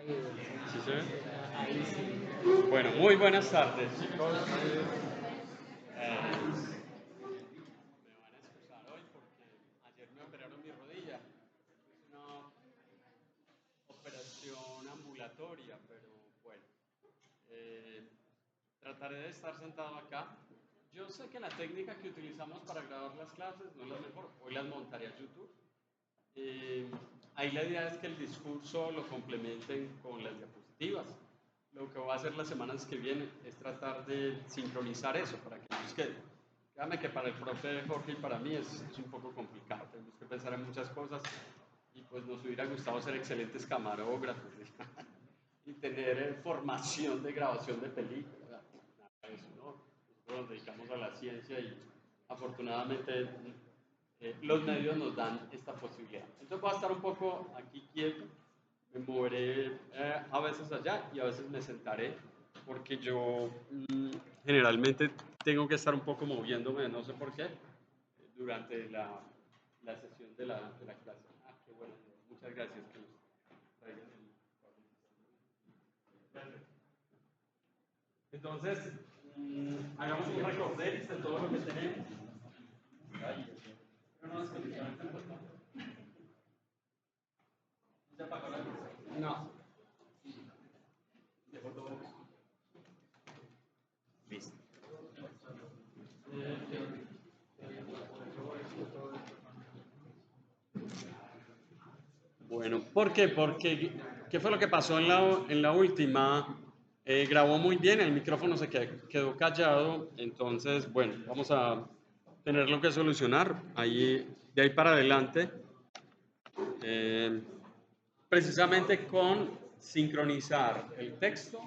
¿Sí se ve? Ahí sí. Bueno, muy buenas tardes, chicos. Me van a excusar hoy porque ayer me operaron mi rodilla. Es una operación ambulatoria, pero bueno, eh, trataré de estar sentado acá. Yo sé que la técnica que utilizamos para grabar las clases no es la mejor. Hoy las montaré a YouTube. Eh, Ahí la idea es que el discurso lo complementen con las diapositivas. Lo que voy a hacer las semanas que vienen es tratar de sincronizar eso para que nos quede. Créame que para el profe Jorge y para mí es un poco complicado. Tenemos que pensar en muchas cosas y pues nos hubiera gustado ser excelentes camarógrafos y tener formación de grabación de películas. Nada de eso, ¿no? Nosotros nos dedicamos a la ciencia y afortunadamente los medios nos dan esta posibilidad. Entonces voy a estar un poco aquí quieto, me moveré a veces allá y a veces me sentaré porque yo generalmente tengo que estar un poco moviéndome, no sé por qué, durante la sesión de la clase. Ah, qué bueno, muchas gracias que nos traigan el... Gracias. Entonces, hagamos un recorderis de todo lo que tenemos. Ay, pero no, es que ¿ya apagó la luz? No. Dejó todo. Listo. Bueno, ¿por qué? Porque, ¿qué fue lo que pasó en la última? Grabó muy bien, el micrófono se quedó callado, entonces, bueno, vamos a tenerlo que solucionar ahí, de ahí para adelante, eh, precisamente con sincronizar el texto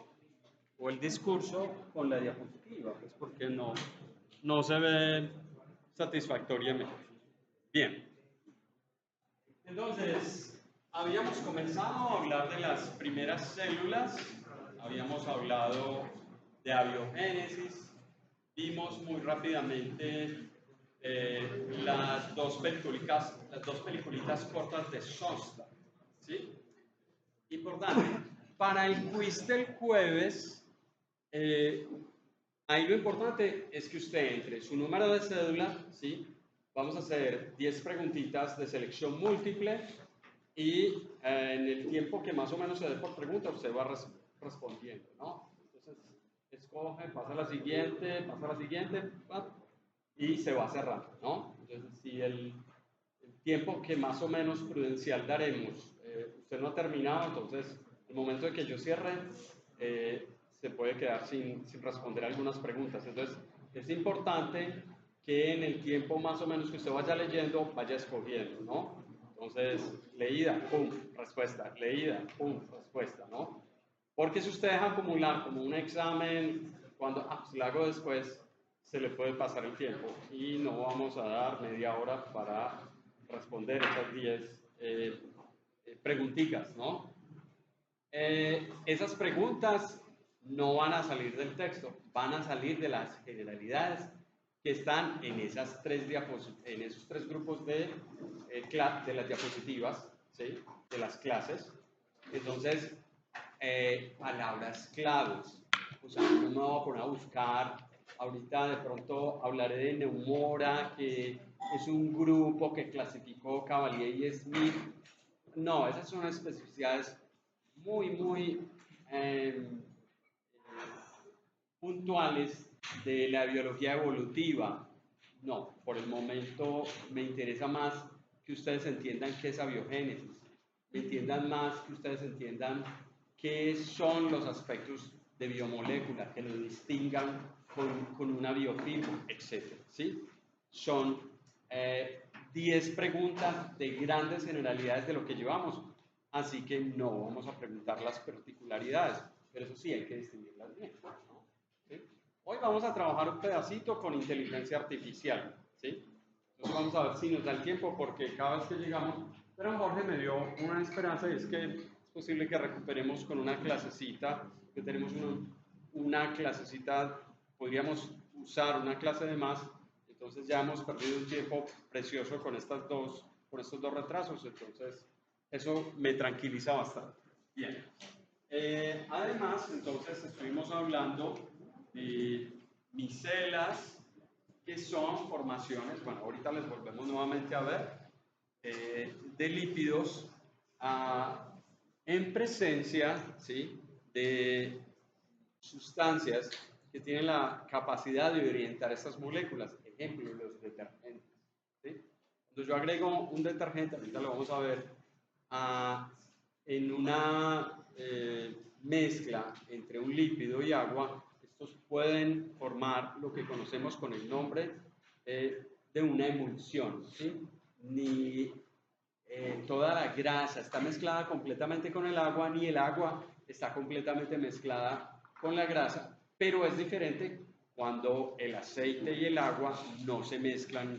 o el discurso con la diapositiva, pues porque no se ve satisfactoriamente. Bien, entonces, habíamos comenzado a hablar de las primeras células, habíamos hablado de abiogénesis, vimos muy rápidamente las dos peliculitas cortas de Shostak, ¿sí? Importante, para el quiz del jueves, eh, ahí lo importante es que usted entre su número de cédula, ¿sí? Vamos a hacer 10 preguntitas de selección múltiple y en el tiempo que más o menos se dé por pregunta, usted va respondiendo, ¿no? Entonces, escoge, pasa a la siguiente, ¡pap! Y se va cerrando, ¿no? Entonces, si el tiempo que más o menos prudencial daremos, usted no ha terminado, entonces, el momento de que yo cierre, se puede quedar sin responder algunas preguntas. Entonces, es importante que en el tiempo más o menos que usted vaya leyendo, vaya escogiendo, ¿no? Entonces, leída, pum, respuesta, leída, pum, respuesta, ¿no? Porque si usted deja acumular como un examen, cuando pues lo hago después, se le puede pasar el tiempo y no vamos a dar media hora para responder esas 10 preguntitas, ¿no? Esas preguntas no van a salir del texto, van a salir de las generalidades que están en, en esos tres grupos de las diapositivas, ¿sí? De las clases. Entonces, palabras claves. O sea, no me voy a poner a buscar. Ahorita de pronto hablaré de Neumora, que es un grupo que clasificó Cavalier y Smith. No, esas son especificidades muy puntuales de la biología evolutiva. No, por el momento me interesa más que ustedes entiendan qué es abiogénesis, me entiendan más, que ustedes entiendan qué son los aspectos de biomolécula, que lo distingan con una biofilm, etc. ¿Sí? Son 10 preguntas de grandes generalidades de lo que llevamos, así que no vamos a preguntar las particularidades, pero eso sí hay que distinguirlas bien, ¿no? ¿Sí? Hoy vamos a trabajar un pedacito con inteligencia artificial, ¿sí? Entonces vamos a ver si nos da el tiempo porque cada vez que llegamos, pero Jorge me dio una esperanza y es que es posible que recuperemos con una clasecita, que tenemos una clasecita, podríamos usar una clase de más, entonces ya hemos perdido un tiempo precioso con con estos dos retrasos, entonces eso me tranquiliza bastante. Bien. Además, entonces estuvimos hablando de micelas, que son formaciones, bueno, ahorita les volvemos nuevamente a ver, de lípidos en presencia, ¿sí?, de sustancias que tienen la capacidad de orientar estas moléculas, ejemplo, los detergentes. ¿Sí? Cuando yo agrego un detergente, ahorita lo vamos a ver, en una mezcla entre un lípido y agua, estos pueden formar lo que conocemos con el nombre de una emulsión. ¿Sí? Ni toda la grasa está mezclada completamente con el agua, ni el agua está completamente mezclada con la grasa, pero es diferente cuando el aceite y el agua no se mezclan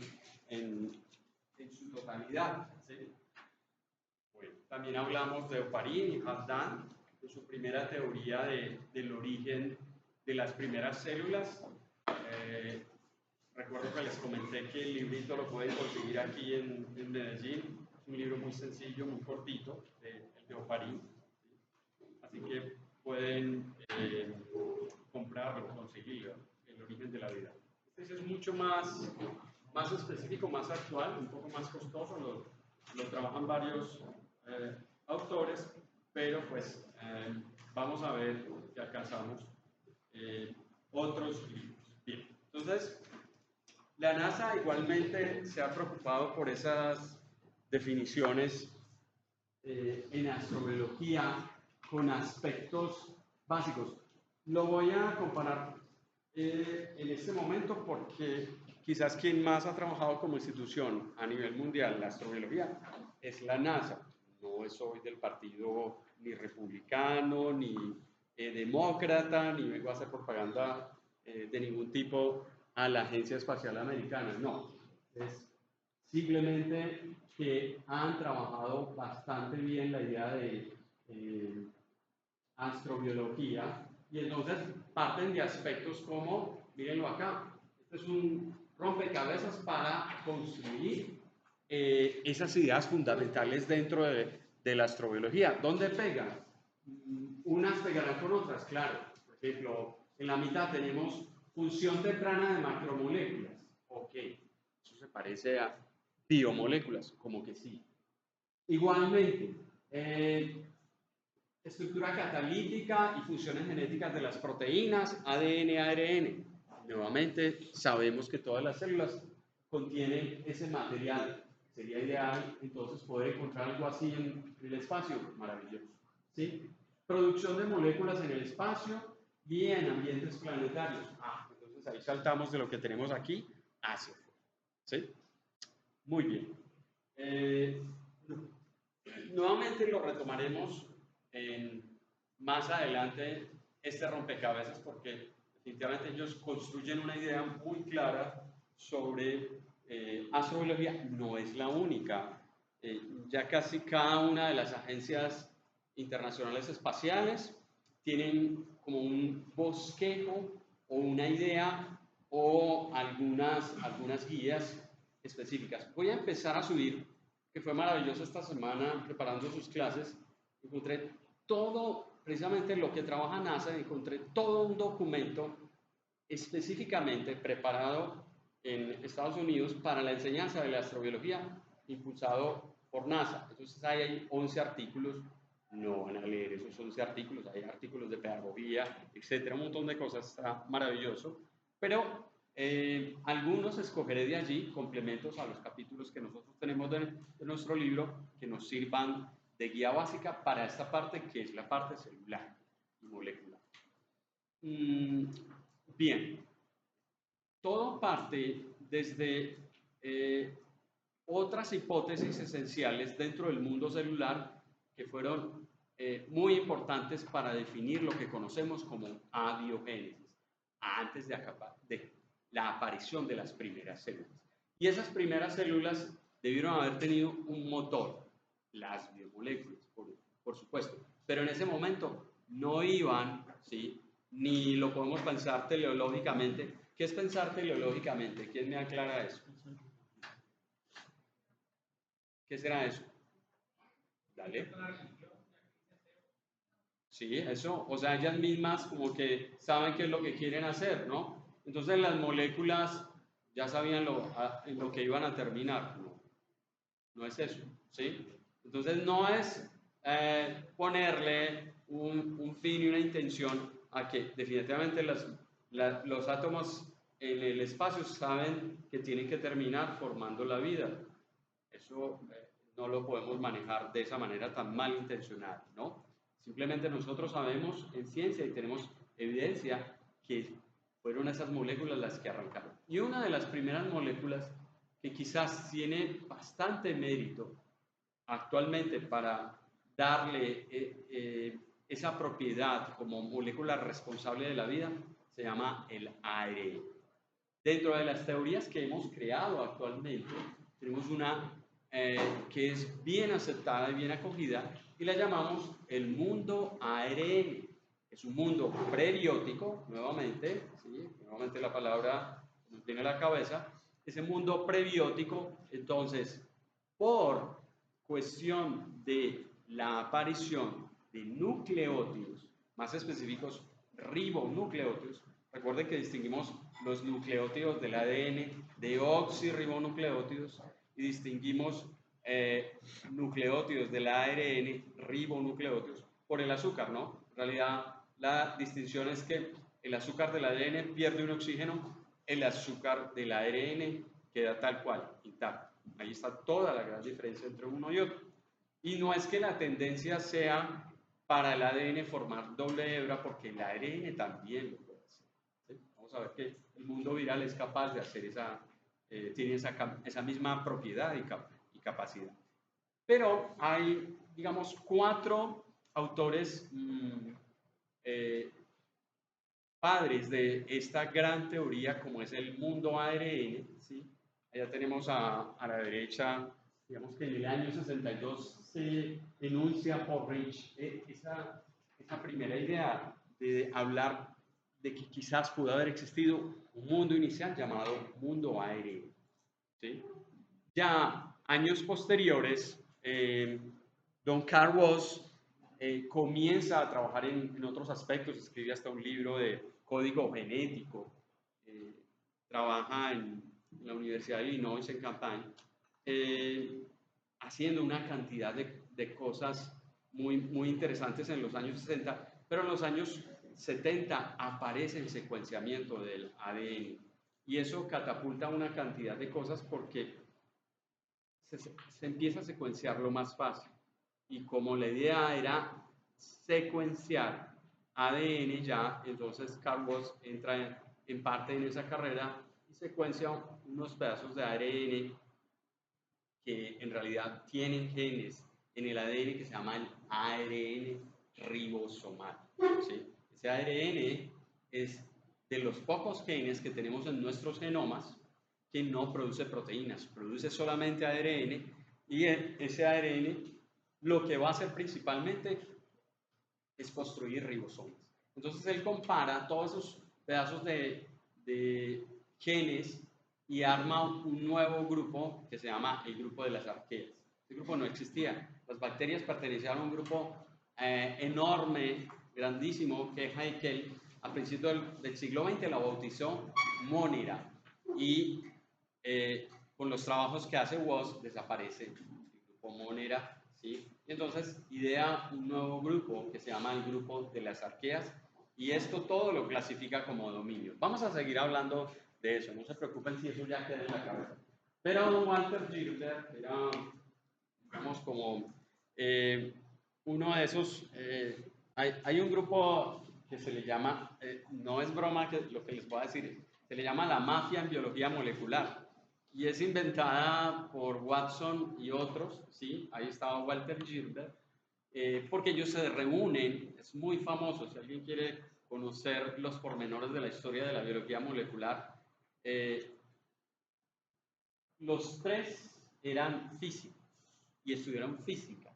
en su totalidad. ¿Sí? Bueno, también hablamos de Oparin y Halfdan, de su primera teoría del origen de las primeras células. Recuerdo que les comenté que el librito lo pueden conseguir aquí en Medellín. Es un libro muy sencillo, muy cortito, el de Oparin. Así que pueden comprarlo, conseguirlo, el origen de la vida. Este es mucho más específico, más actual, un poco más costoso, lo trabajan varios autores, pero pues vamos a ver si alcanzamos otros libros. Bien, entonces la NASA igualmente se ha preocupado por esas definiciones en astrobiología con aspectos básicos. Lo voy a comparar en este momento porque quizás quien más ha trabajado como institución a nivel mundial en la astrobiología es la NASA. No soy del partido ni republicano, ni demócrata, ni vengo a hacer propaganda de ningún tipo a la Agencia Espacial Americana. No, es simplemente que han trabajado bastante bien la idea de astrobiología y entonces parten de aspectos como, mírenlo acá, este es un rompecabezas para construir esas ideas fundamentales dentro de la astrobiología. ¿Dónde pegan? Unas pegarán con otras, claro. Por ejemplo, en la mitad tenemos función temprana de macromoléculas. Ok, eso se parece a biomoléculas, como que sí. Igualmente, estructura catalítica y funciones genéticas de las proteínas, ADN, ARN. Nuevamente, sabemos que todas las células contienen ese material. Sería ideal entonces poder encontrar algo así en el espacio. Maravilloso. ¿Sí? Producción de moléculas en el espacio y en ambientes planetarios. Entonces ahí saltamos de lo que tenemos aquí hacia afuera. ¿Sí? Muy bien. Nuevamente lo retomaremos más adelante este rompecabezas porque definitivamente ellos construyen una idea muy clara sobre astrobiología. No es la única. Ya casi cada una de las agencias internacionales espaciales tienen como un bosquejo o una idea o algunas guías específicas. Voy a empezar a subir, que fue maravilloso esta semana preparando sus clases. Encontré todo, precisamente lo que trabaja NASA, encontré todo un documento específicamente preparado en Estados Unidos para la enseñanza de la astrobiología, impulsado por NASA. Entonces ahí hay 11 artículos, no van a leer esos 11 artículos, hay artículos de pedagogía, etcétera, un montón de cosas, está maravilloso, pero algunos escogeré de allí, complementos a los capítulos que nosotros tenemos de nuestro libro, que nos sirvan de guía básica para esta parte que es la parte celular y molecular. Bien, todo parte desde otras hipótesis esenciales dentro del mundo celular que fueron muy importantes para definir lo que conocemos como abiogénesis, antes de la aparición de las primeras células. Y esas primeras células debieron haber tenido un motor, las biomoléculas, por supuesto, pero en ese momento no iban, ¿sí?, ni lo podemos pensar teleológicamente. ¿Qué es pensar teleológicamente? ¿Quién me aclara eso? ¿Qué será eso? Dale. ¿sí? Eso, o sea, ellas mismas como que saben qué es lo que quieren hacer, ¿no? Entonces las moléculas ya sabían en lo que iban a terminar, ¿no? No es eso, ¿sí? Entonces no es ponerle un fin y una intención a que definitivamente los átomos en el espacio saben que tienen que terminar formando la vida. Eso no lo podemos manejar de esa manera tan malintencionada, ¿no? Simplemente nosotros sabemos en ciencia y tenemos evidencia que fueron esas moléculas las que arrancaron. Y una de las primeras moléculas que quizás tiene bastante mérito actualmente para darle esa propiedad como molécula responsable de la vida, se llama el ARN. Dentro de las teorías que hemos creado actualmente, tenemos una que es bien aceptada y bien acogida y la llamamos el mundo ARN. Es un mundo prebiótico, nuevamente, ¿sí? Nuevamente la palabra nos viene a la cabeza, ese mundo prebiótico, entonces, por cuestión de la aparición de nucleótidos, más específicos ribonucleótidos. Recuerden que distinguimos los nucleótidos del ADN de oxirribonucleótidos y distinguimos nucleótidos del ARN ribonucleótidos por el azúcar, ¿no? En realidad la distinción es que el azúcar del ADN pierde un oxígeno, el azúcar del ARN queda tal cual, intacto. Ahí está toda la gran diferencia entre uno y otro. Y no es que la tendencia sea para el ADN formar doble hebra, porque el ARN también lo puede hacer. ¿Sí? Vamos a ver que el mundo viral es capaz de hacer tiene esa misma propiedad y capacidad. Pero hay, digamos, 4 autores padres de esta gran teoría como es el mundo ARN, ¿sí? Allá tenemos a la derecha, digamos que en el año 62 se enuncia por Rich esa primera idea de hablar de que quizás pudo haber existido un mundo inicial llamado mundo ARN, ¿sí? Ya años posteriores, Don Carl Woese comienza a trabajar en otros aspectos, escribe hasta un libro de código genético, trabaja en la Universidad de Illinois en Champaign, haciendo una cantidad de cosas muy interesantes en los años 60, pero en los años 70 aparece el secuenciamiento del ADN y eso catapulta una cantidad de cosas porque se empieza a secuenciar lo más fácil. Y como la idea era secuenciar ADN ya, entonces Carl Woese entra en parte en esa carrera y secuencia unos pedazos de ARN que en realidad tienen genes en el ADN que se llama el ARN ribosomal. ¿Sí? Ese ARN es de los pocos genes que tenemos en nuestros genomas que no produce proteínas, produce solamente ARN y ese ARN lo que va a hacer principalmente es construir ribosomas. Entonces él compara todos esos pedazos de genes y arma un nuevo grupo que se llama el grupo de las arqueas. Este grupo no existía. Las bacterias pertenecían a un grupo enorme, grandísimo, que Haeckel a principios del siglo XX la bautizó Monera. Y con los trabajos que hace Woese desaparece el grupo Monera, ¿sí? Y entonces idea un nuevo grupo que se llama el grupo de las arqueas y esto todo lo clasifica como dominio. Vamos a seguir hablando de eso, no se preocupen si eso ya queda en la cabeza. Pero Walter Gilbert era, digamos, como uno de esos, hay un grupo que se le llama, no es broma lo que les voy a decir, se le llama la mafia en biología molecular y es inventada por Watson y otros, ¿sí? Ahí estaba Walter Gilbert, porque ellos se reúnen, es muy famoso, si alguien quiere conocer los pormenores de la historia de la biología molecular, los 3 eran físicos y estudiaron física.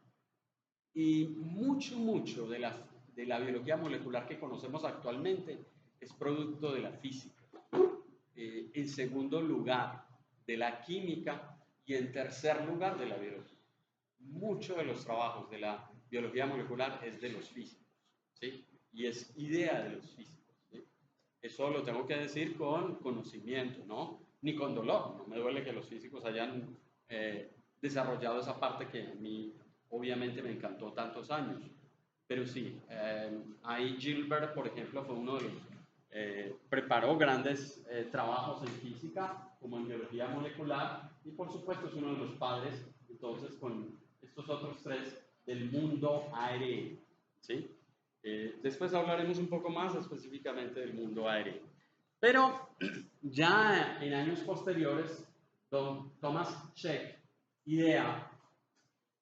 Y mucho de la biología molecular que conocemos actualmente es producto de la física. En segundo lugar, de la química y en tercer lugar, de la biología. Muchos de los trabajos de la biología molecular es de los físicos, ¿sí? Y es idea de los físicos, ¿sí? Eso lo tengo que decir con conocimiento, ¿no? Ni con dolor. No me duele que los físicos hayan desarrollado esa parte que a mí obviamente me encantó tantos años. Pero sí, ahí Gilbert, por ejemplo, fue uno de los, preparó grandes trabajos en física, como en biología molecular, y por supuesto es uno de los padres, entonces, con estos otros tres del mundo ARN, ¿sí? Después hablaremos un poco más específicamente del mundo ARN. Pero ya en años posteriores, don Thomas Cech idea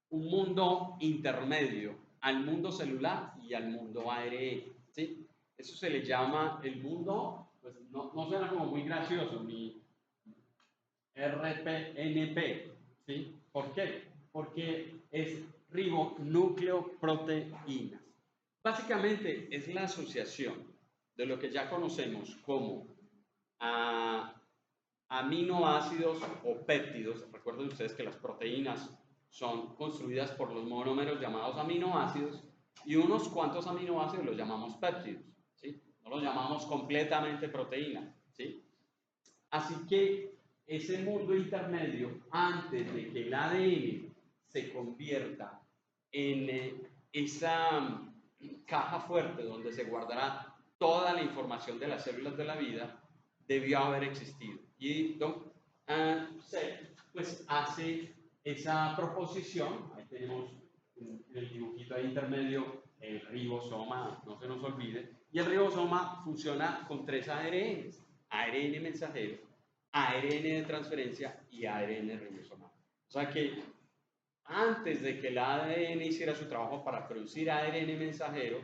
un mundo intermedio al mundo celular y al mundo ARN, ¿sí? Eso se le llama el mundo, pues no suena como muy gracioso, ni RPNP, ¿sí? ¿Por qué? Porque es ribonucleoproteínas. Básicamente es la asociación de lo que ya conocemos como aminoácidos o péptidos. Recuerden ustedes que las proteínas son construidas por los monómeros llamados aminoácidos y unos cuantos aminoácidos los llamamos péptidos, ¿sí? No los llamamos completamente proteína, ¿sí? Así que ese mundo intermedio, antes de que el ADN se convierta en esa caja fuerte donde se guardará toda la información de las células de la vida, debió haber existido. Y Don pues hace esa proposición. Ahí tenemos en el dibujito ahí intermedio el ribosoma, no se nos olvide, y el ribosoma funciona con 3 ARNs: ARN mensajero, ARN de transferencia y ARN ribosomal. O sea que antes de que el ADN hiciera su trabajo para producir ARN mensajero,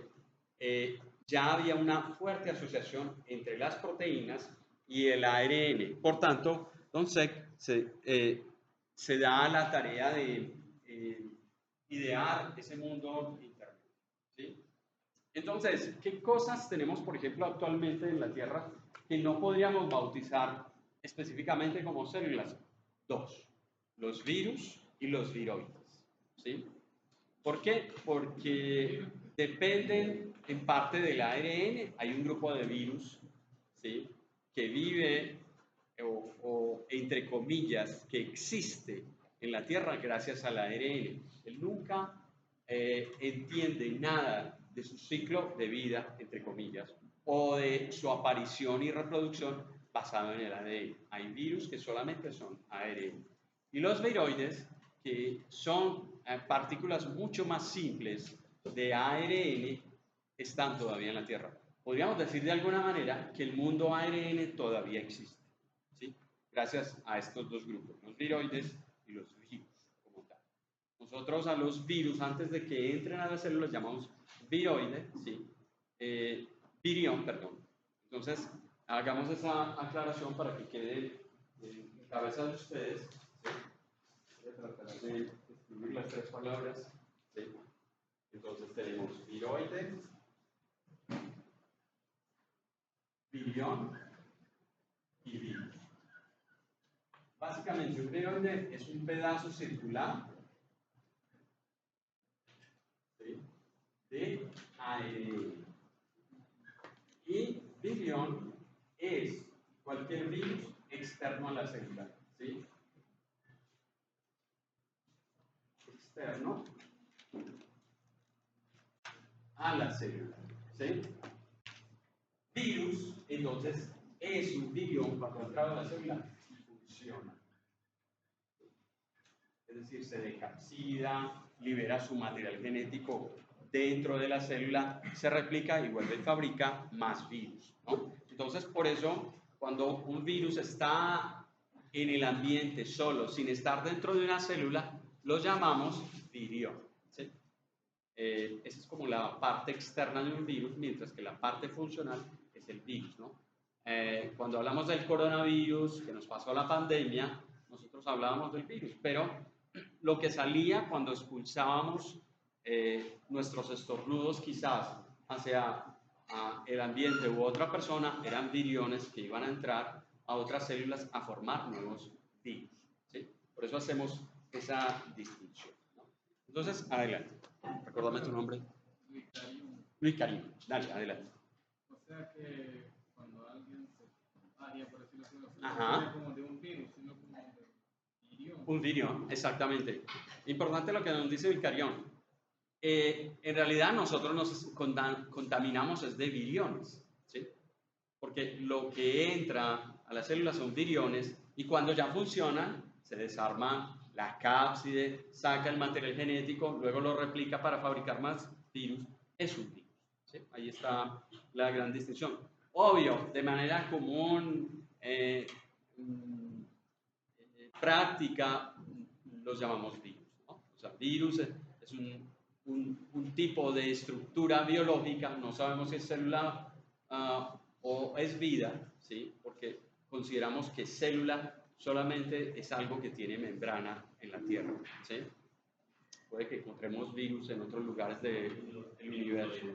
ya había una fuerte asociación entre las proteínas y el ARN. Por tanto, Don Seck se da la tarea de idear ese mundo intermedio, ¿sí? Entonces, ¿qué cosas tenemos, por ejemplo, actualmente en la Tierra que no podríamos bautizar específicamente como células? Dos: los virus y los viroides, ¿sí? ¿Por qué? Porque dependen en parte del ARN. Hay un grupo de virus, ¿sí?, que vive o entre comillas, que existe en la Tierra gracias al ARN. Él nunca entiende nada de su ciclo de vida, entre comillas, o de su aparición y reproducción basado en el ADN. Hay virus que solamente son ARN. Y los viroides, que son partículas mucho más simples de ARN, están todavía en la Tierra. Podríamos decir de alguna manera que el mundo ARN todavía existe, ¿sí? Gracias a estos dos grupos, los viroides y los virus como tal. Nosotros a los virus, antes de que entren a las células, llamamos viroide, ¿sí? Virión, perdón. Entonces, hagamos esa aclaración para que quede en cabeza de ustedes, ¿sí? Voy a tratar de escribir las 3 palabras, ¿sí? Entonces tenemos viroide, virión y virus. Básicamente, un viroide es un pedazo circular, ¿sí?, de ARN. Y virión es cualquier virus externo a la célula, ¿sí? Externo a la célula, ¿sí? Virus, entonces, es un virión cuando ha entrado a la célula y funciona. Es decir, se decapsida, libera su material genético dentro de la célula, se replica y vuelve y fabrica más virus, ¿no? Entonces, por eso, cuando un virus está en el ambiente solo, sin estar dentro de una célula, lo llamamos virión, ¿sí? Esa es como la parte externa de un virus, mientras que la parte funcional es el virus, ¿no? Cuando hablamos del coronavirus, que nos pasó la pandemia, nosotros hablábamos del virus, pero lo que salía cuando expulsábamos nuestros estornudos quizás hacia el ambiente u otra persona eran viriones que iban a entrar a otras células a formar nuevos virus, ¿sí? Por eso hacemos esa distinción, ¿no? Entonces, adelante. Recuérdame tu nombre. Luis Karim, dale, adelante. O sea que cuando alguien se contagia, por decirlo así, no Ajá. es como de un virus, sino como de virión. Un virión, exactamente. Importante lo que nos dice Vicarión. En realidad nosotros nos contaminamos es de viriones, ¿sí? Porque lo que entra a las células son viriones y cuando ya funcionan se desarma la cápside, saca el material genético, luego lo replica para fabricar más virus, es un virus, ¿sí? Ahí está la gran distinción. Obvio, de manera común, práctica, los llamamos virus, ¿no? O sea, virus es un tipo de estructura biológica, no sabemos si es célula o es vida, ¿sí? Porque consideramos que célula solamente es algo que tiene membrana en la Tierra, ¿sí? Puede que encontremos virus en otros lugares del universo.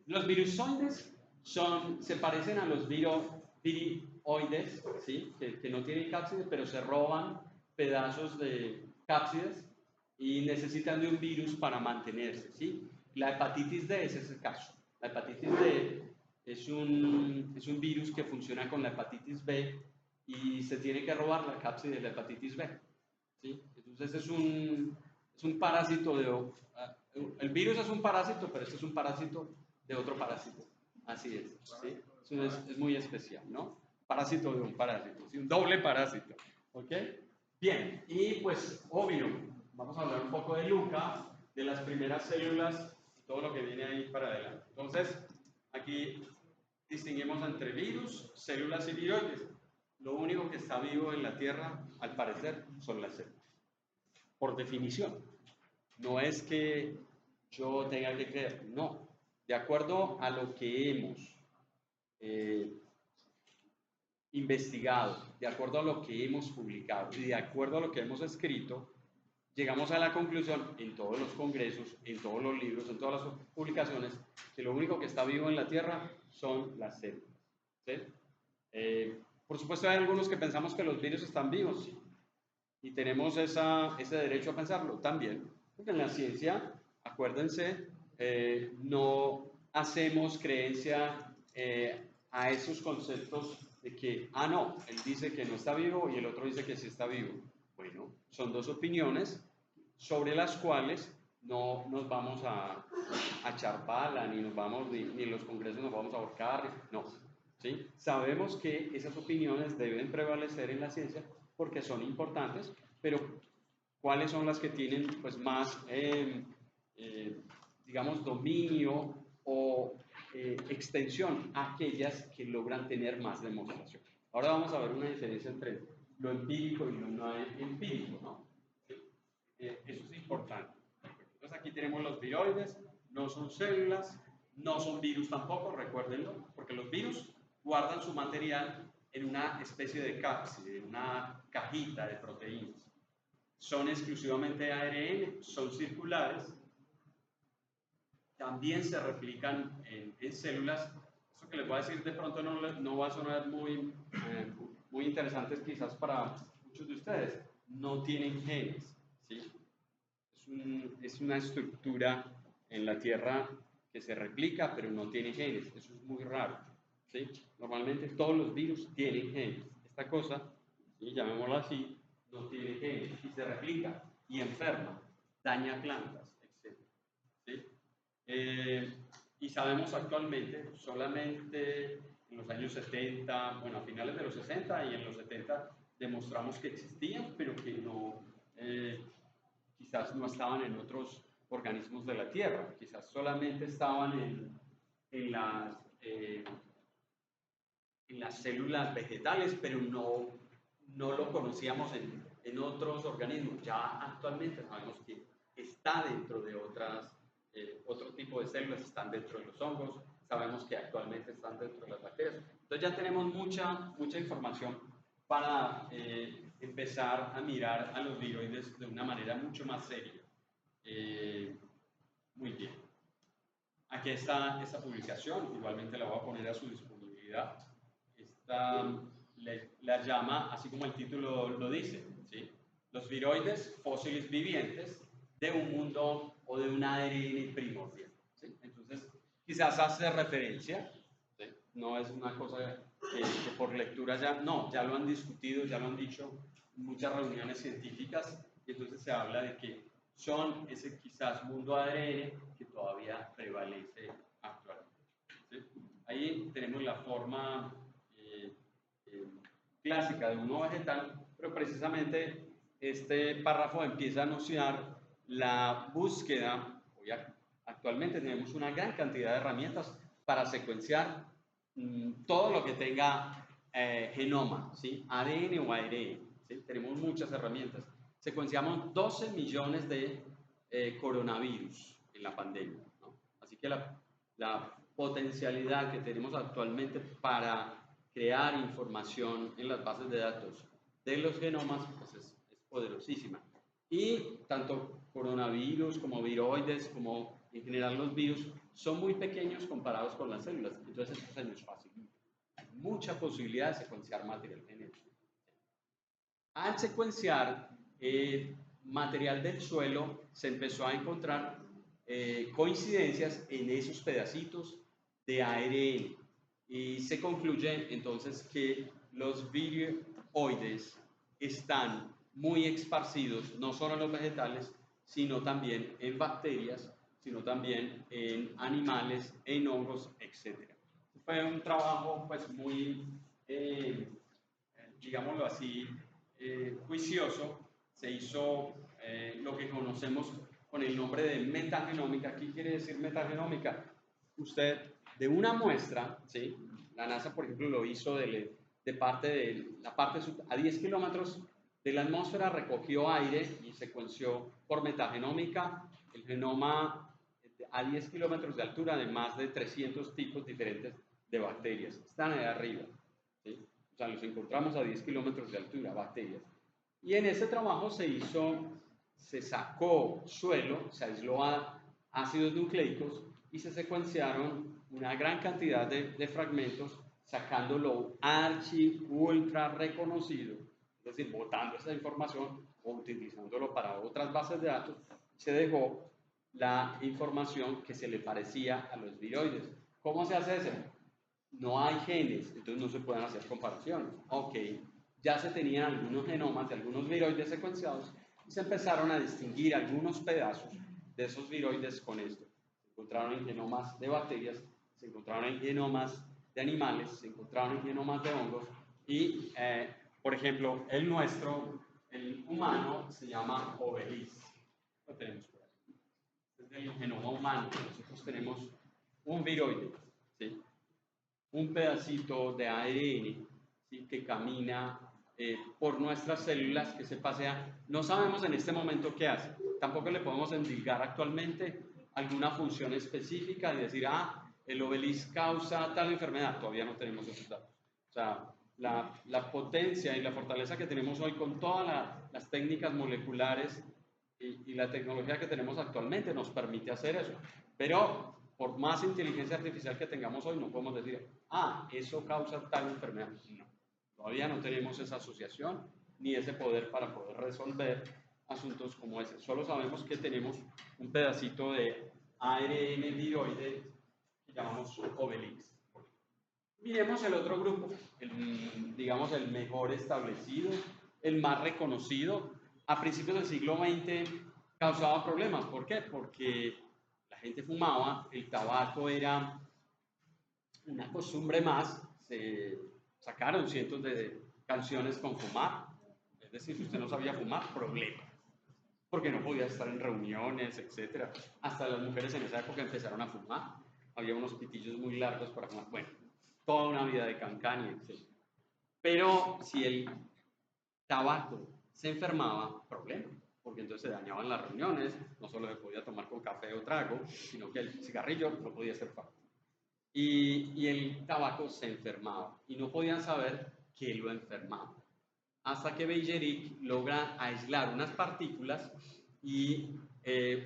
Los virusoides se parecen a los virioides, ¿sí? que no tienen cápsides, pero se roban pedazos de cápsides y necesitan de un virus para mantenerse, ¿sí? La hepatitis D ese es el caso. La hepatitis D es un virus que funciona con la hepatitis B y se tiene que robar la cápside de la hepatitis B, ¿sí? Entonces es un parásito el virus es un parásito, pero este es un parásito de otro parásito. Así es, ¿sí? Es muy especial, ¿no? Parásito de un parásito, ¿sí? Un doble parásito, ¿ok? Bien, y pues obvio, vamos a hablar un poco de Luca, de las primeras células y todo lo que viene ahí para adelante. Entonces, aquí distinguimos entre virus, células y viroides. Lo único que está vivo en la Tierra, al parecer, son las células. Por definición. No es que yo tenga que creer, no. De acuerdo a lo que hemos investigado, de acuerdo a lo que hemos publicado y de acuerdo a lo que hemos escrito, llegamos a la conclusión en todos los congresos, en todos los libros, en todas las publicaciones, que lo único que está vivo en la Tierra son las células. ¿Sí? Por supuesto hay algunos que pensamos que los virus están vivos y tenemos ese derecho a pensarlo también, porque en la ciencia, acuérdense, no hacemos creencia a esos conceptos de que, no, él dice que no está vivo y el otro dice que sí está vivo. Bueno, son dos opiniones sobre las cuales no nos vamos a echar pala, ni en los congresos nos vamos a ahorcar, no. ¿Sí? Sabemos que esas opiniones deben prevalecer en la ciencia porque son importantes, pero ¿cuáles son las que tienen pues más, digamos, dominio o extensión? Aquellas que logran tener más demostración. Ahora vamos a ver una diferencia entre lo empírico y lo no empírico, ¿no? Eso es importante. Entonces aquí tenemos los viroides, no son células, no son virus tampoco, recuérdenlo, porque los virus guardan su material en una especie de cápside, en una cajita de proteínas. Son exclusivamente ARN, son circulares, también se replican en células. Eso que les voy a decir de pronto no va a sonar muy interesante quizás para muchos de ustedes. No tienen genes, ¿sí? Es una estructura en la Tierra que se replica, pero no tiene genes. Eso es muy raro, ¿sí? Normalmente todos los virus tienen genes. Esta cosa, ¿sí? Llamémosla así, no tiene genes y se replica y enferma, daña plantas, etc. ¿Sí? Y sabemos actualmente, solamente en los años 70, bueno, a finales de los 60 y en los 70, demostramos que existían, pero que no, quizás no estaban en otros organismos de la Tierra, quizás solamente estaban en las células vegetales, pero no lo conocíamos en otros organismos. Ya actualmente sabemos que está dentro de otro tipo de células, están dentro de los hongos, sabemos que actualmente están dentro de las bacterias. Entonces ya tenemos mucha información para empezar a mirar a los viroides de una manera mucho más seria. Muy bien. Aquí está esta publicación, igualmente la voy a poner a su disponibilidad. La llama, así como el título lo dice, ¿sí? Los viroides, fósiles vivientes, de un mundo o de un ADN primordial, ¿sí? Entonces, quizás hace referencia, ¿sí? No es una cosa que por lectura ya, no, ya lo han discutido, ya lo han dicho en muchas reuniones científicas, y entonces se habla de que son ese quizás mundo ADN que todavía prevalece actualmente, ¿sí? Ahí tenemos la forma clásica de un nuevo vegetal, pero precisamente este párrafo empieza a anunciar la búsqueda. Actualmente tenemos una gran cantidad de herramientas para secuenciar todo lo que tenga genoma, ¿sí? ADN o ARN, ¿sí? Tenemos muchas herramientas. Secuenciamos 12 millones de coronavirus en la pandemia, ¿no? Así que la potencialidad que tenemos actualmente para crear información en las bases de datos de los genomas pues es poderosísima. Y tanto coronavirus como viroides, como en general los virus, son muy pequeños comparados con las células. Entonces esto se nos facilita. Hay mucha posibilidad de secuenciar material genético. Al secuenciar material del suelo, se empezó a encontrar coincidencias en esos pedacitos de ARN. Y se concluye entonces que los viroides están muy esparcidos, no solo en los vegetales, sino también en bacterias, sino también en animales, en hongos, etc. Fue un trabajo pues muy, digámoslo así, juicioso. Se hizo lo que conocemos con el nombre de metagenómica. ¿Qué quiere decir metagenómica? Usted de una muestra, ¿sí? La NASA, por ejemplo, lo hizo de la parte a 10 kilómetros de la atmósfera, recogió aire y secuenció por metagenómica el genoma a 10 kilómetros de altura de más de 300 tipos diferentes de bacterias. Están ahí arriba, ¿sí? O sea, los encontramos a 10 kilómetros de altura, bacterias. Y en ese trabajo se sacó suelo, se aisló a ácidos nucleicos y se secuenciaron una gran cantidad de fragmentos, sacándolo ultra reconocido, es decir, botando esa información o utilizándolo para otras bases de datos, se dejó la información que se le parecía a los viroides. ¿Cómo se hace eso? No hay genes, entonces no se pueden hacer comparaciones. Ok, ya se tenían algunos genomas de algunos viroides secuenciados y se empezaron a distinguir algunos pedazos de esos viroides con esto. Se encontraron en genomas de bacterias, se encontraron en genomas de animales, se encontraron en genomas de hongos y, por ejemplo, el nuestro, el humano, se llama Obelis. Lo tenemos por aquí. Este es el genoma humano. Nosotros tenemos un viroide, ¿sí? Un pedacito de ARN, ¿sí? Que camina por nuestras células, que se pasea. No sabemos en este momento qué hace. Tampoco le podemos endilgar actualmente alguna función específica y decir, el Obelis causa tal enfermedad. Todavía no tenemos esos datos. O sea, la potencia y la fortaleza que tenemos hoy con todas las técnicas moleculares y la tecnología que tenemos actualmente nos permite hacer eso. Pero por más inteligencia artificial que tengamos hoy, no podemos decir, eso causa tal enfermedad. No, todavía no tenemos esa asociación ni ese poder para poder resolver asuntos como ese. Solo sabemos que tenemos un pedacito de ARN viroide que llamamos Obelix. Miremos el otro grupo, digamos el mejor establecido, el más reconocido. A principios del siglo XX causaba problemas. ¿Por qué? Porque la gente fumaba, el tabaco era una costumbre más, se sacaron cientos de canciones con fumar, es decir, si usted no sabía fumar, problema, porque no podía estar en reuniones, etc. Hasta las mujeres en esa época empezaron a fumar, había unos pitillos muy largos para fumar, bueno, toda una vida de cancán, etc. Pero si el tabaco se enfermaba, problema, porque entonces se dañaban las reuniones, no solo se podía tomar con café o trago, sino que el cigarrillo no podía ser parte. Y el tabaco se enfermaba y no podían saber qué lo enfermaba. Hasta que Beijeric logra aislar unas partículas y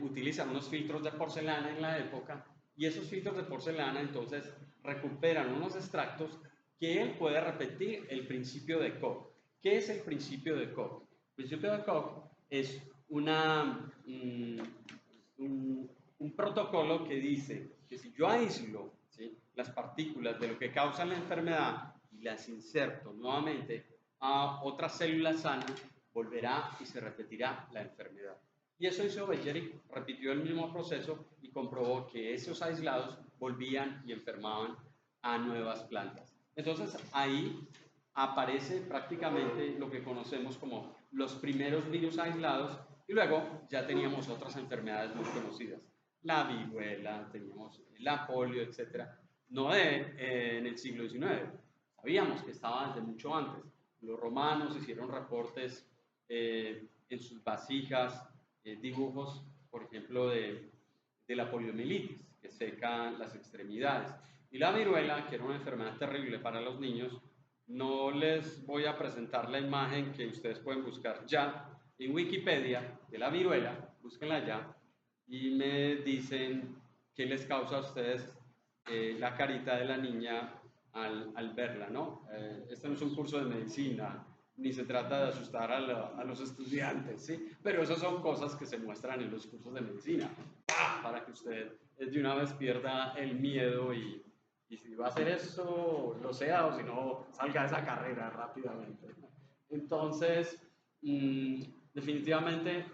utilizan unos filtros de porcelana en la época, y esos filtros de porcelana entonces recuperan unos extractos que él puede repetir el principio de Koch. ¿Qué es el principio de Koch? El principio de Koch es un protocolo que dice que si yo aíslo, ¿sí?, las partículas de lo que causan la enfermedad y las inserto nuevamente a otras células sanas, volverá y se repetirá la enfermedad. Y eso hizo Beijerick, repitió el mismo proceso y comprobó que esos aislados volvían y enfermaban a nuevas plantas. Entonces ahí aparece prácticamente lo que conocemos como los primeros virus aislados y luego ya teníamos otras enfermedades muy conocidas. La viruela, teníamos la polio, etc. No en el siglo XIX, sabíamos que estaba desde mucho antes. Los romanos hicieron reportes en sus vasijas, dibujos, por ejemplo, de la poliomielitis, que seca las extremidades. Y la viruela, que era una enfermedad terrible para los niños, no les voy a presentar la imagen que ustedes pueden buscar ya en Wikipedia de la viruela, búsquenla ya, y me dicen qué les causa a ustedes la carita de la niña al verla, ¿no? Este no es un curso de medicina, ni se trata de asustar a los estudiantes, ¿sí? Pero esas son cosas que se muestran en los cursos de medicina, para que usted de una vez pierda el miedo y si va a hacer eso, lo sea, o si no, salga de esa carrera rápidamente. Entonces, definitivamente,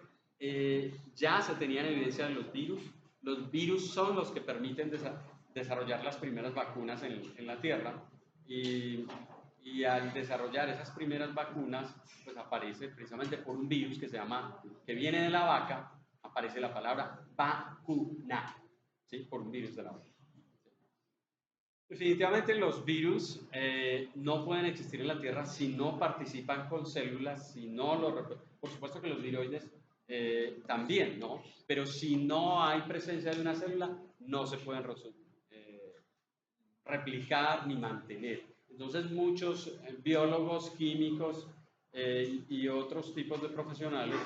ya se tenían evidencia de los virus. Los virus son los que permiten desarrollar las primeras vacunas en la Tierra. Y al desarrollar esas primeras vacunas, pues aparece precisamente por un virus que viene de la vaca, aparece la palabra vacuna, ¿sí? Por un virus de la vaca. Definitivamente los virus no pueden existir en la Tierra si no participan con células, si no por supuesto que los viroides también, ¿no? Pero si no hay presencia de una célula, no se pueden replicar ni mantener. Entonces muchos biólogos, químicos y otros tipos de profesionales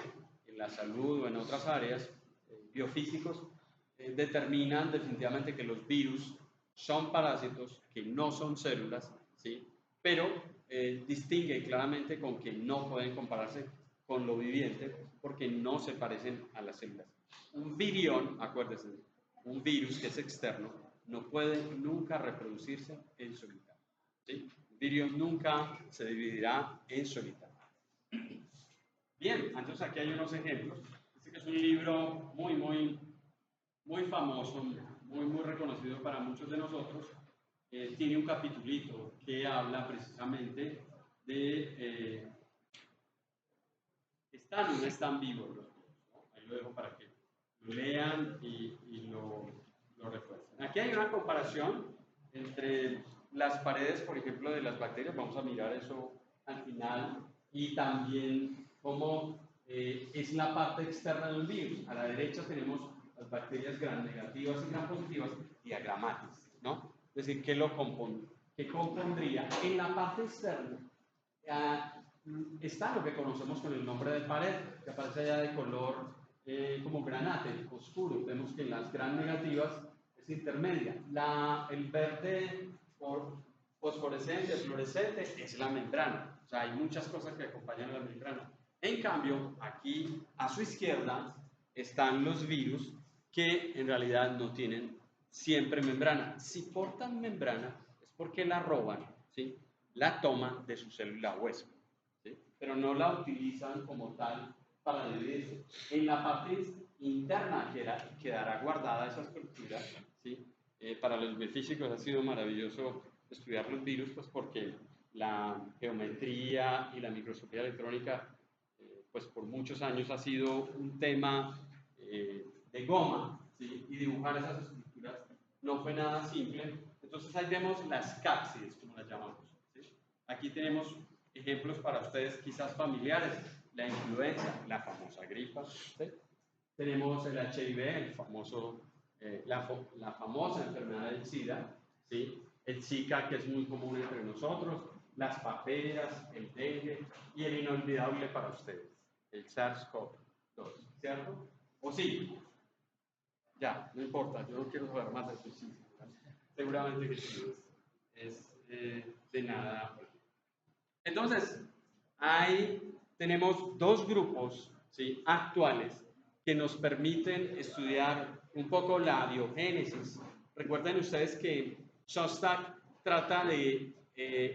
en la salud o en otras áreas, biofísicos, determinan definitivamente que los virus son parásitos que no son células, ¿sí? Pero distingue claramente con que no pueden compararse con lo viviente porque no se parecen a las células. Un virión, acuérdense, un virus que es externo, no puede nunca reproducirse en solitario, ¿sí? Un virión nunca se dividirá en solitario. Bien, entonces aquí hay unos ejemplos. Este que es un libro muy famoso, muy reconocido para muchos de nosotros. Tiene un capitulito que habla precisamente de están o no están vivos los virus, ¿no? Ahí lo dejo para que lo lean y lo refuercen. Aquí hay una comparación entre las paredes, por ejemplo, de las bacterias. Vamos a mirar eso al final. Y también cómo es la parte externa del virus. A la derecha tenemos las bacterias gram negativas y gram positivas diagramáticas, ¿no? Es decir, ¿qué compondría? En la parte externa está lo que conocemos con el nombre de pared, que aparece allá de color como granate, oscuro. Vemos que las gram negativas es intermedia. El verde fosforescente, fluorescente, es la membrana. O sea, hay muchas cosas que acompañan a la membrana. En cambio, aquí a su izquierda están los virus que en realidad no tienen siempre membrana. Si portan membrana es porque la roban, ¿sí? La toman de su célula huésped, ¿sí? Pero no la utilizan como tal para dividirse. En la parte interna quedará guardada esa estructura, ¿sí? Para los biofísicos ha sido maravilloso estudiar los virus, pues porque la geometría y la microscopía electrónica pues por muchos años ha sido un tema de goma, ¿sí? Y dibujar esas estructuras no fue nada simple. Entonces ahí vemos las cápsides, como las llamamos, ¿sí? Aquí tenemos ejemplos para ustedes quizás familiares: la influenza, la famosa gripa, ¿sí? Tenemos el HIV, la famosa enfermedad del SIDA, ¿sí? El Zika, que es muy común entre nosotros, las paperas, el dengue y el inolvidable para ustedes, el SARS-CoV-2, ¿cierto? ¿O sí? Ya, no importa, yo no quiero saber más de eso, sí. Seguramente que sí, es de nada. Entonces, ahí tenemos dos grupos ¿sí?, actuales que nos permiten estudiar un poco la biogénesis. Recuerden ustedes que Shostak trata de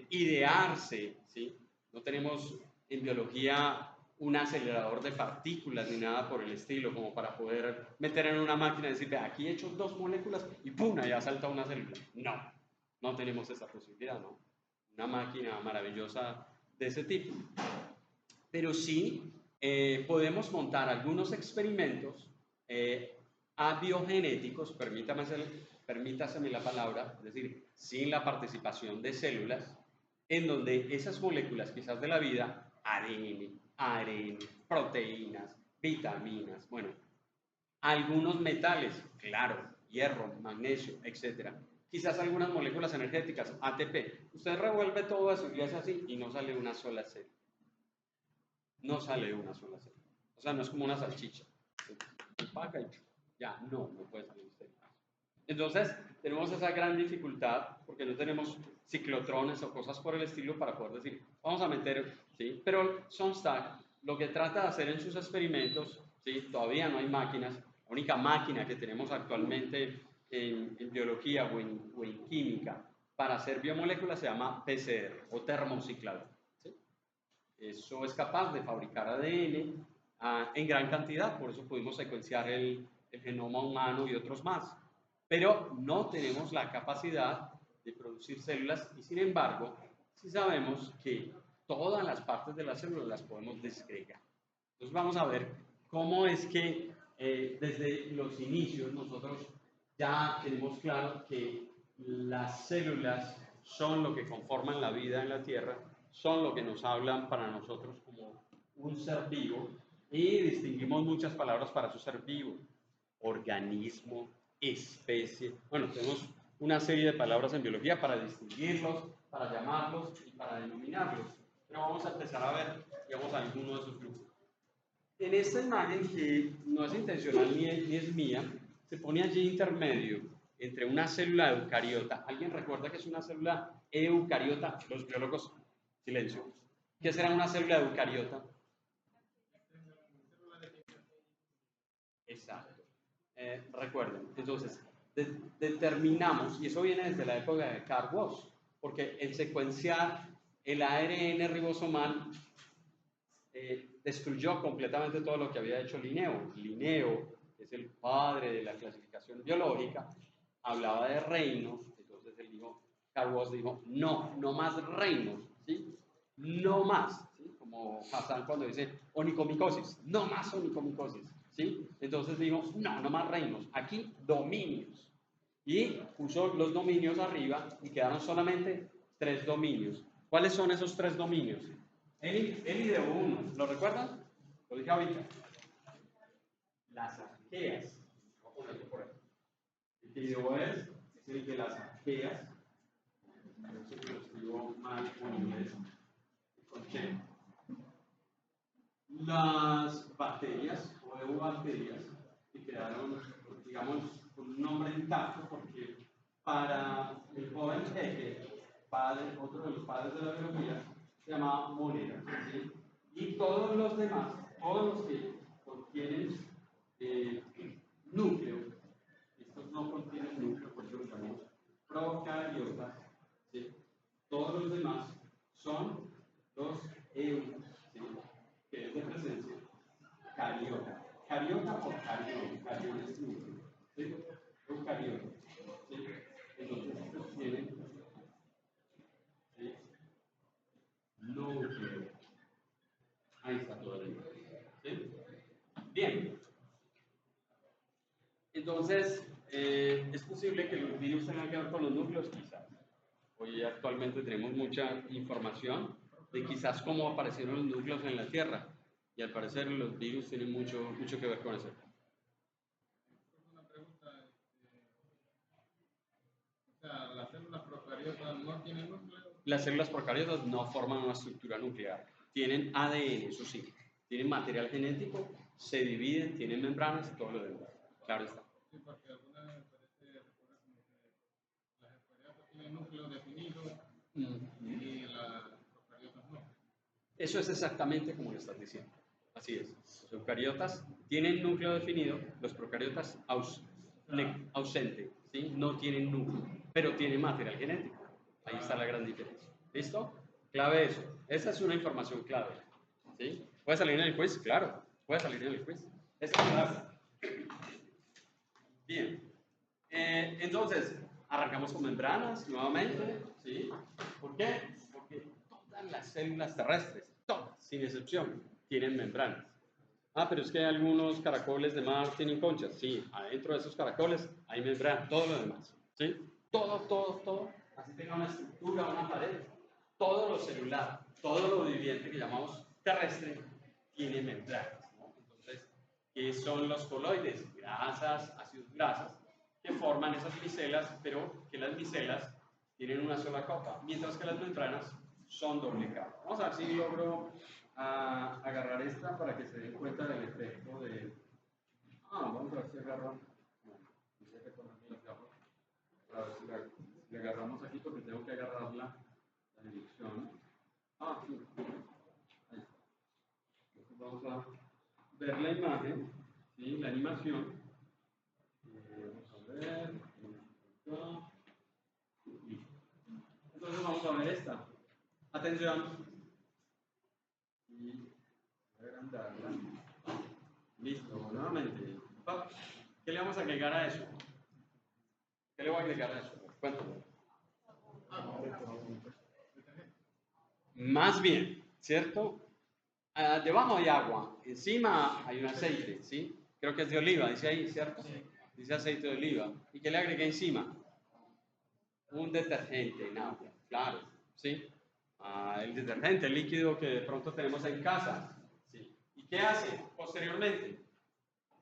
idearse, ¿sí? No tenemos en biología un acelerador de partículas ni nada por el estilo, como para poder meter en una máquina y decir, aquí he hecho 2 moléculas y ¡pum!, ya salta una célula. No, no tenemos esa posibilidad, ¿no? Una máquina maravillosa de ese tipo. Pero sí podemos montar algunos experimentos abiogenéticos, permítaseme la palabra, es decir, sin la participación de células, en donde esas moléculas quizás de la vida, ADN, ARN, proteínas, vitaminas, bueno, algunos metales, claro, hierro, magnesio, etc. Quizás algunas moléculas energéticas, ATP. Usted revuelve todo eso y hace así y no sale una sola célula. No sale una sola célula. O sea, no es como una salchicha. Empaca y ya, no puede salir usted. Entonces, tenemos esa gran dificultad porque no tenemos ciclotrones o cosas por el estilo para poder decir, vamos a meter, ¿sí? Pero Shostak lo que trata de hacer en sus experimentos, ¿sí?, todavía no hay máquinas. La única máquina que tenemos actualmente en biología o en química para hacer biomoléculas se llama PCR o termociclador. ¿Sí? Eso es capaz de fabricar ADN en gran cantidad, por eso pudimos secuenciar el genoma humano y otros más. Pero no tenemos la capacidad de producir células y sin embargo, sí sabemos que todas las partes de las células las podemos desagregar. Entonces vamos a ver cómo es que desde los inicios nosotros ya tenemos claro que las células son lo que conforman la vida en la Tierra, son lo que nos hablan para nosotros como un ser vivo y distinguimos muchas palabras para su ser vivo: organismo, especie. Bueno, tenemos una serie de palabras en biología para distinguirlos, para llamarlos y para denominarlos. Pero vamos a empezar a ver, digamos, algunos de esos grupos. En esta imagen, que no es intencional ni es mía, se pone allí intermedio entre una célula eucariota. ¿Alguien recuerda que es una célula eucariota? Los biólogos, silencio. ¿Qué será una célula eucariota? Exacto. Recuerden, entonces, determinamos, y eso viene desde la época de Carl Woese, porque el secuenciar el ARN ribosomal destruyó completamente todo lo que había hecho Linneo. Linneo, que es el padre de la clasificación biológica, hablaba de reinos. Entonces él dijo, Carl Woese dijo, no más reinos, ¿sí? No más, ¿sí? Como Hassan cuando dice onicomicosis, no más onicomicosis, ¿sí? Entonces dijo, no más reinos, aquí dominios. Y puso los dominios arriba y quedaron solamente 3 dominios. ¿Cuáles son esos 3 dominios? El ideó uno, ¿lo recuerdan? Lo dije ahorita. Las arqueas. Voy a ponerlo por ahí. El que ideó es el de las arqueas. No sé si lo escribo mal en inglés. Con Chen. Las bacterias o eubacterias que quedaron, digamos, con un nombre intacto, porque para el joven Hecke, otro de los padres de la biología, se llamaba moneda, ¿sí? Y todos los demás, todos los que contienen núcleo, estos no contienen núcleo, por eso los llamamos procariotas, ¿sí? Todos los demás son los eucariotas, ¿sí?, que es de presencia cariota. Cariota por carión, carión es núcleo, ¿sí? Eucariota, ¿sí? Entonces estos tienen, ¿sí?, núcleo. Ahí está todo el núcleo, ¿sí? Bien. Entonces, ¿es posible que los virus tengan que ver con los núcleos? Quizás. Hoy actualmente tenemos mucha información de quizás cómo aparecieron los núcleos en la Tierra, y al parecer los virus tienen mucho que ver con eso. Una pregunta, o sea, ¿las células procariotas no tienen núcleo? Las células procariotas no forman una estructura nuclear, tienen ADN, eso sí, tienen material genético, se dividen, tienen membranas y todo lo demás. Claro está. Sí, porque algunas veces parece recordar como que las eucariotas tienen núcleo definido y las procariotas no. Eso es exactamente como lo estás diciendo. Así es. Los eucariotas tienen núcleo definido, los procariotas ausente, ¿sí? No tienen núcleo, pero tienen material genético. Ahí está la gran diferencia. ¿Listo? Clave eso. Esa es una información clave. ¿Sí? ¿Puede salir en el quiz? Claro, puede salir en el quiz. Esa es clave. Bien. Entonces, arrancamos con membranas nuevamente. ¿Sí? ¿Por qué? Porque todas las células terrestres, todas, sin excepción, tienen membranas. Ah, pero es que algunos caracoles de mar tienen conchas. Sí, adentro de esos caracoles hay membrana, todo lo demás. ¿Sí? Todo. Así tenga una estructura, una pared. Todo lo celular, todo lo viviente que llamamos terrestre, tiene membranas. ¿No? Entonces, ¿qué son los coloides? Grasas, ácidos grasas, que forman esas micelas, pero que las micelas tienen una sola capa, mientras que las membranas son doble capa. Vamos a ver si logro agarrar esta para que se den cuenta del efecto de... vamos a ver si agarro... No sé qué ponerme las gafas. A ver si la agarramos aquí porque tengo que agarrar la dirección. Sí. Ahí está. Entonces vamos a ver la imagen, ¿sí? La animación. Vamos a ver. Entonces vamos a ver esta. Atención. Y agrandarla. Listo, nuevamente. ¿Qué le vamos a agregar a eso? ¿Qué le voy a agregar a eso? Cuéntame. Más bien, ¿cierto? Debajo hay agua, encima hay un aceite, ¿sí? Creo que es de oliva, dice ahí, ¿cierto? Dice aceite de oliva. ¿Y qué le agregué encima? Un detergente en agua, claro, ¿sí? El detergente, el líquido que de pronto tenemos en casa, ¿sí? ¿Y qué hace posteriormente?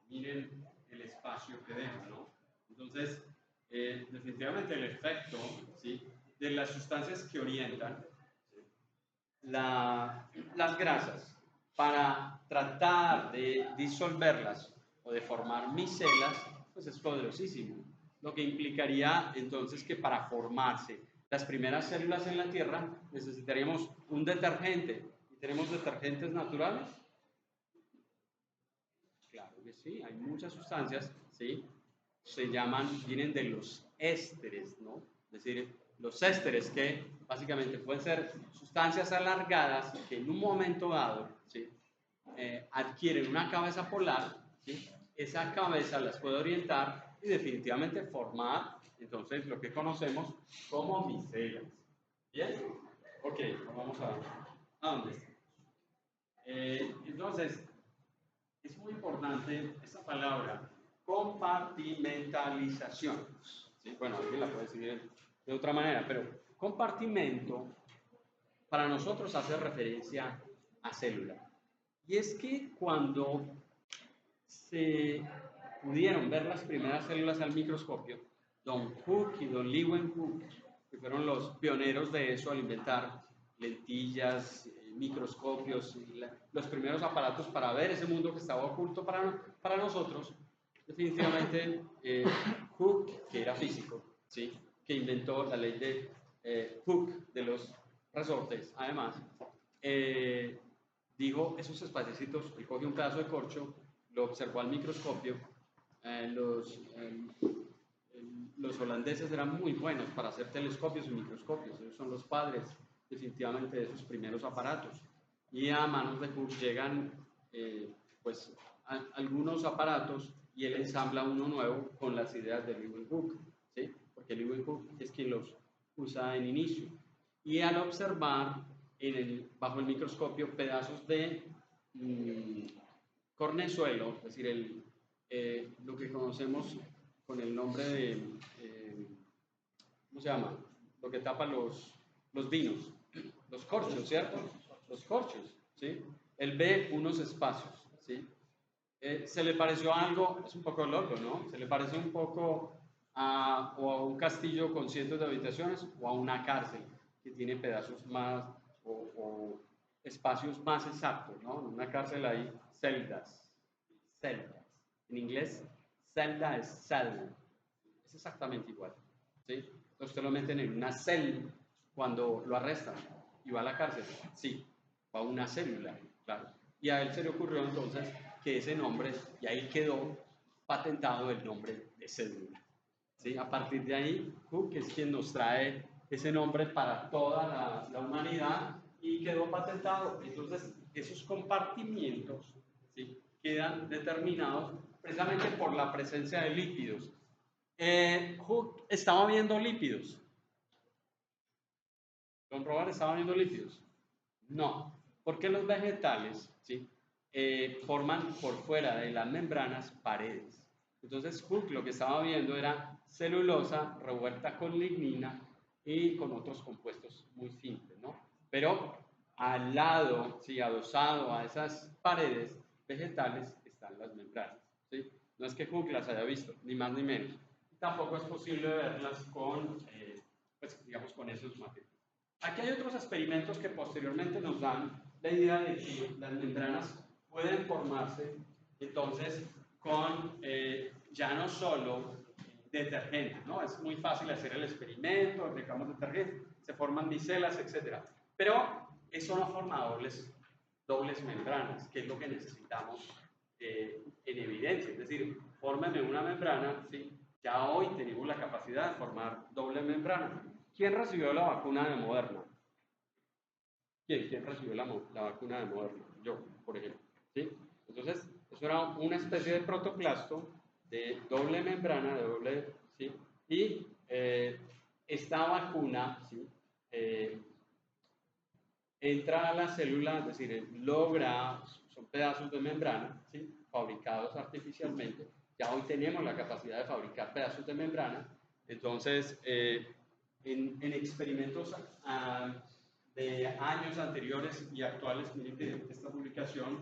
Miren el espacio que deja, ¿no? Entonces, definitivamente el efecto, ¿sí? De las sustancias que orientan, ¿sí? Las grasas para tratar de disolverlas o de formar micelas, pues es poderosísimo. Lo que implicaría entonces que para formarse las primeras células en la Tierra necesitaríamos un detergente. ¿Y tenemos detergentes naturales? Claro que sí, hay muchas sustancias, ¿sí? Vienen de los ésteres, ¿no? Es decir, los ésteres que básicamente pueden ser sustancias alargadas que en un momento dado, ¿sí? Adquieren una cabeza polar, ¿sí? Esa cabeza las puede orientar y definitivamente formar, entonces, lo que conocemos como micelas. ¿Bien? Ok, vamos a dónde está. Entonces, es muy importante esta palabra, compartimentalización. ¿Sí? Bueno, alguien la puede decir de otra manera, pero compartimento para nosotros hace referencia a célula. Y es que cuando se pudieron ver las primeras células al microscopio, Don Hooke y Don Leeuwenhoek, que fueron los pioneros de eso al inventar lentillas, microscopios, los primeros aparatos para ver ese mundo que estaba oculto para nosotros, definitivamente Hooke, que era físico, ¿sí? Que inventó la ley de Hooke de los resortes, además, dijo esos espaciecitos, él cogió un pedazo de corcho, lo observó al microscopio, los holandeses eran muy buenos para hacer telescopios y microscopios, ellos son los padres definitivamente de esos primeros aparatos. Y a manos de Hooke llegan pues algunos aparatos y él ensambla uno nuevo con las ideas de Leeuwenhoek, ¿sí? Porque Leeuwenhoek es quien los usa en inicio. Y al observar bajo el microscopio pedazos de cornezuelo, es decir, lo que conocemos con el nombre de, ¿cómo se llama? Lo que tapa los vinos, los corchos, ¿cierto? Los corchos, ¿sí? Él ve unos espacios, ¿sí? Se le pareció algo, es un poco loco, ¿no? Se le parece un poco o a un castillo con cientos de habitaciones o a una cárcel que tiene pedazos más o espacios más exactos, ¿no? En una cárcel hay celdas. En inglés, celda es cell. Es exactamente igual, ¿sí? Entonces usted lo meten en una celda cuando lo arrestan y va a la cárcel. Sí, va a una célula, claro. Y a él se le ocurrió entonces que ese nombre, y ahí quedó patentado el nombre de célula. ¿Sí? A partir de ahí, Hooke es quien nos trae ese nombre para toda la humanidad y quedó patentado. Entonces, esos compartimientos, ¿sí?, quedan determinados precisamente por la presencia de lípidos. Hooke estaba viendo lípidos. ¿Don Robert estaba viendo lípidos? No, porque los vegetales, ¿sí?, forman por fuera de las membranas paredes. Entonces Hooke lo que estaba viendo era celulosa revuelta con lignina y con otros compuestos muy simples, ¿no? Pero al lado, sí, adosado a esas paredes vegetales están las membranas, ¿sí? No es que Hooke las haya visto, ni más ni menos. Tampoco es posible verlas con, pues, digamos, con esos materiales. Aquí hay otros experimentos que posteriormente nos dan la idea de que las membranas pueden formarse entonces con ya no solo detergente, ¿no? Es muy fácil hacer el experimento, aplicamos detergente, se forman micelas, etc. Pero eso no forma dobles membranas, que es lo que necesitamos en evidencia. Es decir, fórmeme una membrana, ¿sí? Ya hoy tenemos la capacidad de formar doble membrana. ¿Quién recibió la vacuna de Moderna? ¿Quién recibió la vacuna de Moderna? Yo, por ejemplo. ¿Sí? Entonces, eso era una especie de protoplasto de doble membrana, ¿sí? Y esta vacuna, ¿sí?, entra a la célula, es decir, son pedazos de membrana, ¿sí?, fabricados artificialmente. Ya hoy tenemos la capacidad de fabricar pedazos de membrana. Entonces, en experimentos de años anteriores y actuales, miren que esta publicación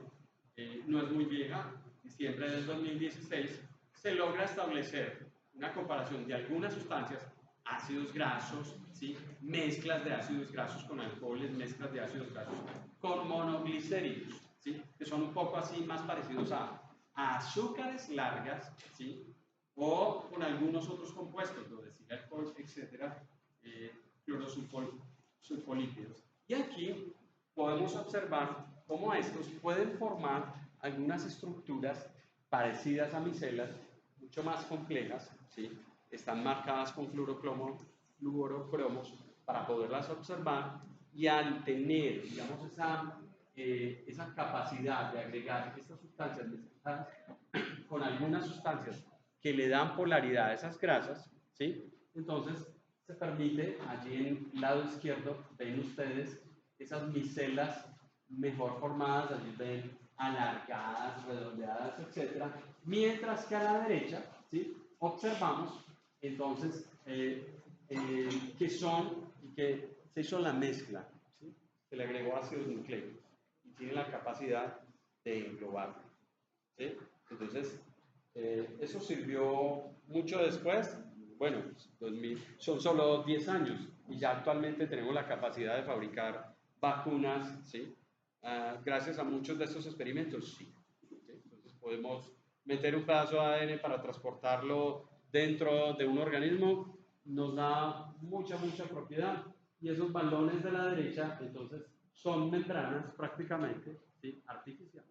no es muy vieja, diciembre del 2016, se logra establecer una comparación de algunas sustancias, ácidos grasos, ¿sí?, mezclas de ácidos grasos con alcoholes, mezclas de ácidos grasos con monoglicéridos, ¿sí?, que son un poco así más parecidos a azúcares largas, ¿sí?, o con algunos otros compuestos, lo decía alcohol, etcétera, clorosulfolípidos. Y aquí podemos observar cómo estos pueden formar algunas estructuras parecidas a micelas, mucho más complejas, ¿sí?, están marcadas con fluorocromos para poderlas observar, y al tener, digamos, esa capacidad de agregar estas sustancias mezcladas con algunas sustancias que le dan polaridad a esas grasas, ¿sí?, entonces se permite, allí en el lado izquierdo ven ustedes esas micelas mejor formadas, allí ven alargadas, redondeadas, etc. Mientras que a la derecha, ¿sí?, observamos entonces que se hizo la mezcla, ¿sí?, se le agregó ácidos nucleicos y tiene la capacidad de englobar, ¿sí? Entonces, eso sirvió mucho después. Bueno, son solo 10 años y ya actualmente tenemos la capacidad de fabricar vacunas, ¿sí?, gracias a muchos de estos experimentos, sí. Entonces podemos meter un pedazo de ADN para transportarlo dentro de un organismo, nos da mucha propiedad, y esos balones de la derecha entonces son membranas prácticamente, ¿sí?, artificiales,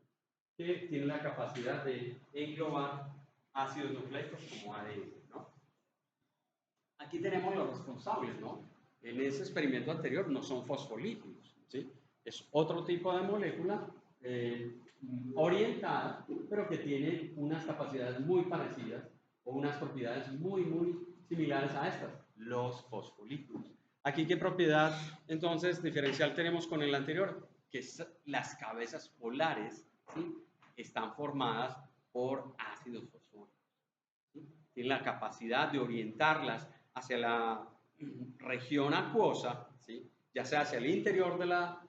que tienen la capacidad de englobar ácidos nucleicos como ADN, ¿no? Aquí tenemos los responsables, ¿no? En ese experimento anterior no son fosfolípidos, ¿sí? Es otro tipo de molécula orientada, pero que tiene unas capacidades muy parecidas o unas propiedades muy similares a estas, los fosfolípidos. Aquí, ¿qué propiedad entonces diferencial tenemos con el anterior? Que las cabezas polares, ¿sí?, están formadas por ácidos fosfóricos, ¿sí? Tienen la capacidad de orientarlas hacia la región acuosa, ¿sí?, ya sea hacia el interior de la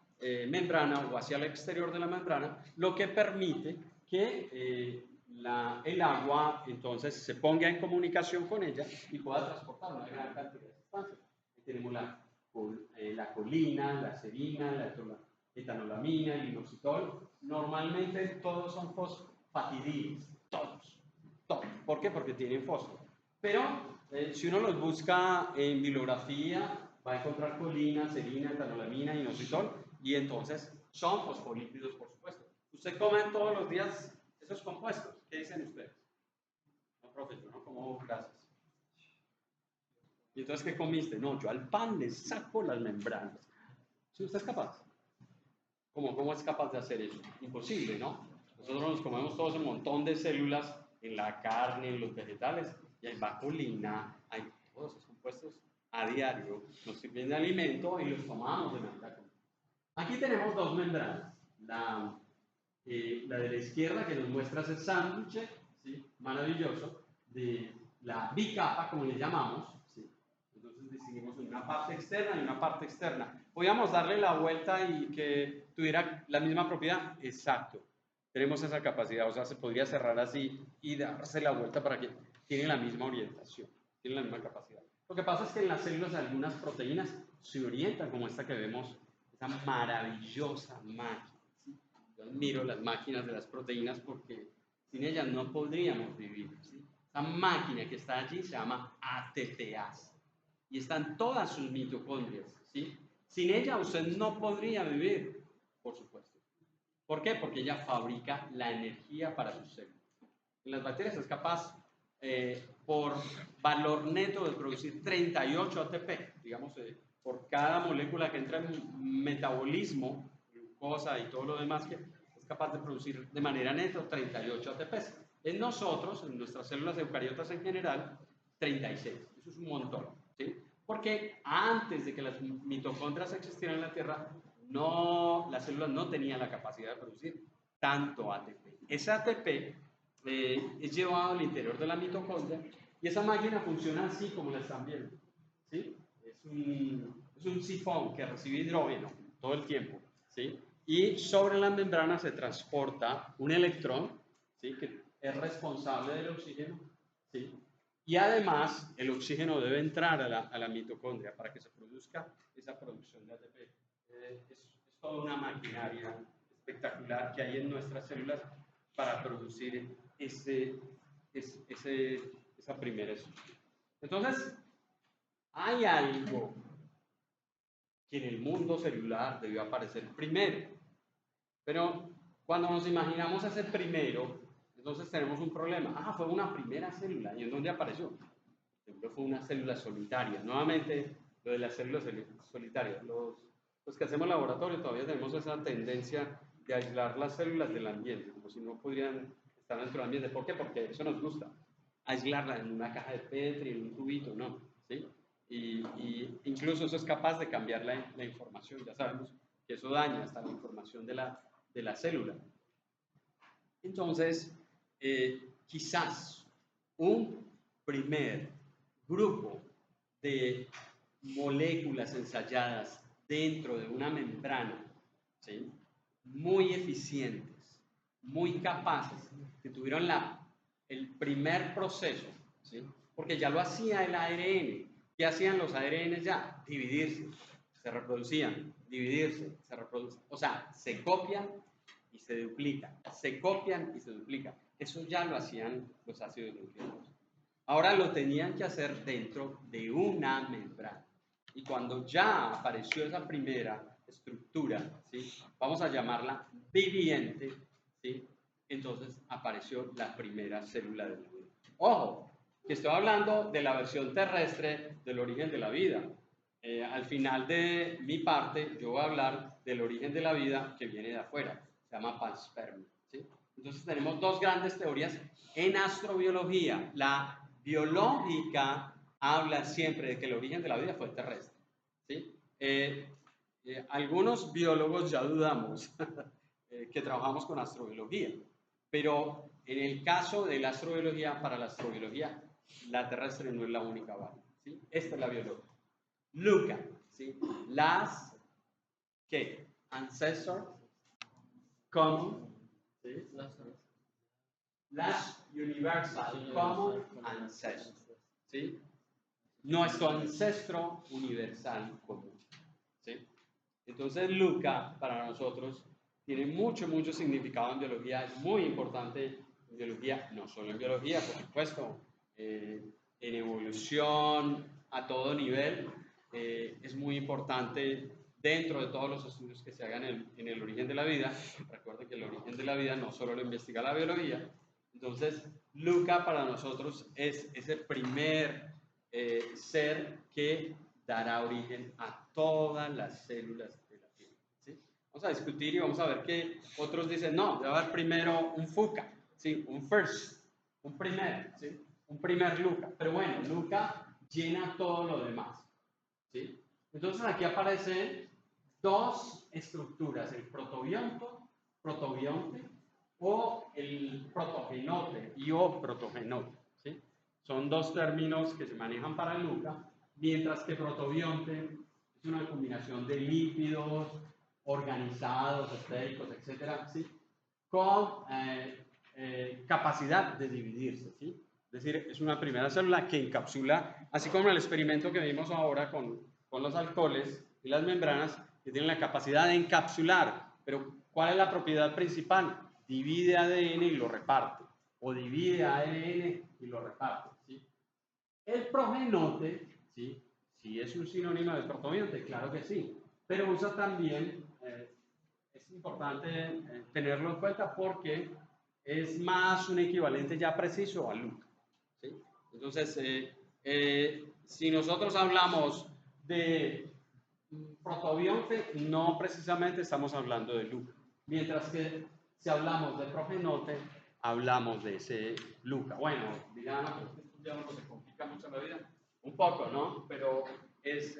membrana o hacia el exterior de la membrana, lo que permite que el agua entonces se ponga en comunicación con ella y pueda transportar una gran cantidad de sustancias. Aquí tenemos la colina, la serina, la etanolamina, el inositol. Normalmente todos son fosfatidíes, todos. ¿Por qué? Porque tienen fósforo. Pero si uno los busca en bibliografía, va a encontrar colina, serina, etanolamina, inositol, y entonces son fosfolípidos, por supuesto. Usted come todos los días esos compuestos. ¿Qué dicen ustedes? No, profe, yo no como grasas. ¿Y entonces qué comiste? No, yo al pan le saco las membranas. ¿Sí usted es capaz? ¿Cómo es capaz de hacer eso? Imposible, ¿no? Nosotros nos comemos todos un montón de células en la carne, en los vegetales, y hay vaculina, hay todos esos compuestos a diario, nos sirven de alimento y los tomamos de manera común. Aquí tenemos dos membranas. La de la izquierda que nos muestra ese sándwich, ¿sí? Maravilloso, de la bicapa, como le llamamos, ¿sí? Entonces distinguimos una parte externa y una parte externa. ¿Podríamos darle la vuelta y que tuviera la misma propiedad? Exacto. Tenemos esa capacidad, o sea, se podría cerrar así y darse la vuelta para que tiene la misma orientación, tiene la misma capacidad. Lo que pasa es que en las células algunas proteínas se orientan como esta que vemos, esa maravillosa máquina. ¿Sí? Yo admiro las máquinas de las proteínas porque sin ellas no podríamos vivir. ¿Sí? Esa máquina que está allí se llama ATPase y están todas sus mitocondrias. ¿Sí? Sin ella usted no podría vivir, por supuesto. ¿Por qué? Porque ella fabrica la energía para sus células. En las bacterias es capaz, por valor neto, de producir 38 ATP, digamos, por cada molécula que entra en metabolismo, glucosa y todo lo demás, que es capaz de producir de manera neta 38 ATPs. En nosotros, en nuestras células eucariotas en general, 36. Eso es un montón, ¿sí? Porque antes de que las mitocondrias existieran en la Tierra, las células no tenían la capacidad de producir tanto ATP. Ese ATP es llevado al interior de la mitocondria y esa máquina funciona así como la están viendo. ¿Sí? Es un sifón que recibe hidrógeno todo el tiempo. ¿Sí? Y sobre la membrana se transporta un electrón, ¿sí? Que es responsable del oxígeno. ¿Sí? Y además el oxígeno debe entrar a la mitocondria para que se produzca esa producción de ATP. Es toda una maquinaria espectacular que hay en nuestras células para producir esa primera estructura. Entonces, hay algo que en el mundo celular debió aparecer primero, pero cuando nos imaginamos ese primero, entonces tenemos un problema. Fue una primera célula. ¿Y en dónde apareció? Fue una célula solitaria. Nuevamente, lo de las células solitarias. Los que hacemos laboratorio todavía tenemos esa tendencia de aislar las células del ambiente, como si no pudieran estar dentro del ambiente. ¿Por qué? Porque eso nos gusta. Aislarla en una caja de Petri, en un tubito, ¿no? ¿Sí? Y incluso eso es capaz de cambiar la información. Ya sabemos que eso daña hasta la información de la célula. Entonces, quizás un primer grupo de moléculas ensayadas dentro de una membrana, ¿sí? Muy eficientes, muy capaces, que tuvieron el primer proceso, ¿sí? Porque ya lo hacía el ARN. ¿Qué hacían los ARN ya? Dividirse, se reproducían, dividirse, se reproducen. O sea, se copian y se duplican, se copian y se duplican. Eso ya lo hacían los ácidos nucleicos. Ahora lo tenían que hacer dentro de una membrana. Y cuando ya apareció esa primera estructura, ¿sí? Vamos a llamarla viviente, ¿sí? Entonces apareció la primera célula de la vida. Ojo, que estoy hablando de la versión terrestre del origen de la vida. Al final de mi parte, yo voy a hablar del origen de la vida que viene de afuera. Se llama panspermia, ¿sí? Entonces tenemos dos grandes teorías en astrobiología. La biológica habla siempre de que el origen de la vida fue terrestre, ¿sí? Algunos biólogos ya dudamos que trabajamos con astrobiología, pero en el caso de la astrobiología, para la astrobiología, la terrestre no es la única válida, ¿sí? Esta es la biológica. Luca, ¿sí? Las, ¿qué? Ancestors, common, ¿sí? Las universal, common ancestors, ¿sí? Nuestro ancestro universal común, ¿sí? Entonces Luca, para nosotros, tiene mucho significado en biología, es muy importante en biología, no solo en biología, por supuesto, en evolución a todo nivel, es muy importante dentro de todos los estudios que se hagan en el origen de la vida. Recuerden que el origen de la vida no solo lo investiga la biología. Entonces, LUCA para nosotros es ese primer ser que dará origen a todas las células de la Tierra. ¿Sí? Vamos a discutir y vamos a ver que otros dicen, no, debe haber primero un FUCA, ¿sí? Un first, un primer, ¿sí? Un primer LUCA. Pero bueno, LUCA llena todo lo demás. ¿Sí? Entonces aquí aparecen dos estructuras, el protobionte o el protogenote y o protogenote. ¿Sí? Son dos términos que se manejan para el LUCA, mientras que protobionte es una combinación de lípidos organizados, estéricos, etcétera, ¿sí? Con capacidad de dividirse. ¿Sí? Es decir, es una primera célula que encapsula, así como el experimento que vimos ahora con los alcoholes y las membranas, que tienen la capacidad de encapsular. Pero, ¿cuál es la propiedad principal? Divide ADN y lo reparte. O divide ARN y lo reparte. ¿Sí? El progenote, ¿sí? Sí es un sinónimo de protobionte, claro que sí. Pero usa también, es importante tenerlo en cuenta porque es más un equivalente ya preciso al LUCA. ¿Sí? Entonces, si nosotros hablamos de protobionte, no precisamente estamos hablando de LUCA. Mientras que si hablamos de progenote, hablamos de ese LUCA. Bueno, dirán, ya no se complica mucho la vida. Un poco, ¿no? Pero es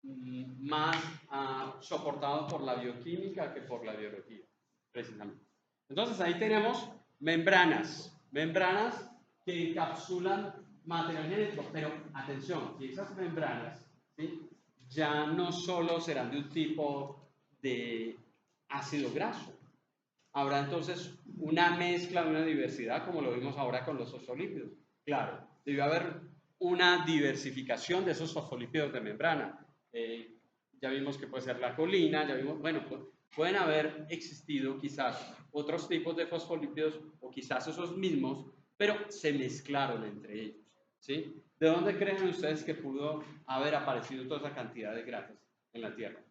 más soportado por la bioquímica que por la biología, precisamente. Entonces ahí tenemos membranas que encapsulan material genético, pero atención, que esas membranas, ¿sí? Ya no solo serán de un tipo de ácido graso, habrá entonces una mezcla, una diversidad, como lo vimos ahora con los fosfolípidos. Claro, debió haber una diversificación de esos fosfolípidos de membrana. Ya vimos que puede ser la colina, ya vimos, bueno, pueden haber existido quizás otros tipos de fosfolípidos o quizás esos mismos, pero se mezclaron entre ellos. ¿Sí? ¿De dónde creen ustedes que pudo haber aparecido toda esa cantidad de grasas en la Tierra?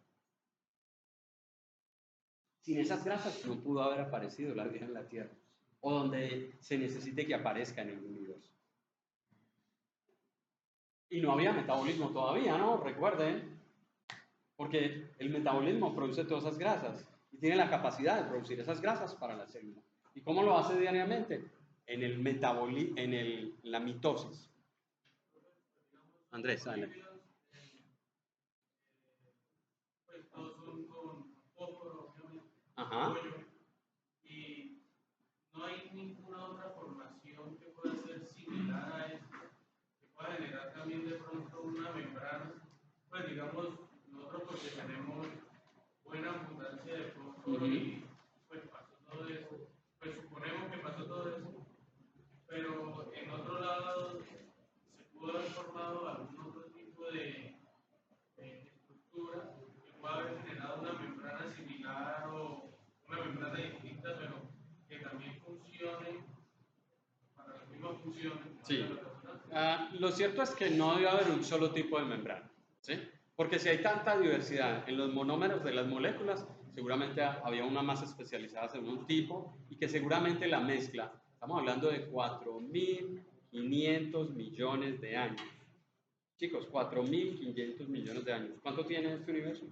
Sin esas grasas no pudo haber aparecido la vida en la Tierra, o donde se necesite que aparezca en el universo. Y no había metabolismo todavía, ¿no? Recuerden, porque el metabolismo produce todas esas grasas y tiene la capacidad de producir esas grasas para la célula. ¿Y cómo lo hace diariamente? En la mitosis. Andrés, dale. Ajá. Y no hay ninguna otra formación que pueda ser similar a esto, que pueda generar también de pronto una membrana. Pues digamos, nosotros porque tenemos buena abundancia de fósforo y pues pasó todo eso, pues suponemos que pasó todo eso, pero en otro lado se pudo haber formado algún otro tipo de estructura que pueda haber generado una membrana similar o una membrana distinta, pero que también funcione para las mismas funciones. Sí. Lo cierto es que no debe haber un solo tipo de membrana, ¿sí? Porque si hay tanta diversidad en los monómeros de las moléculas, seguramente había una más especializada en un tipo y que seguramente la mezcla, estamos hablando de 4.500 millones de años. Chicos, 4.500 millones de años. ¿Cuánto tiene este universo?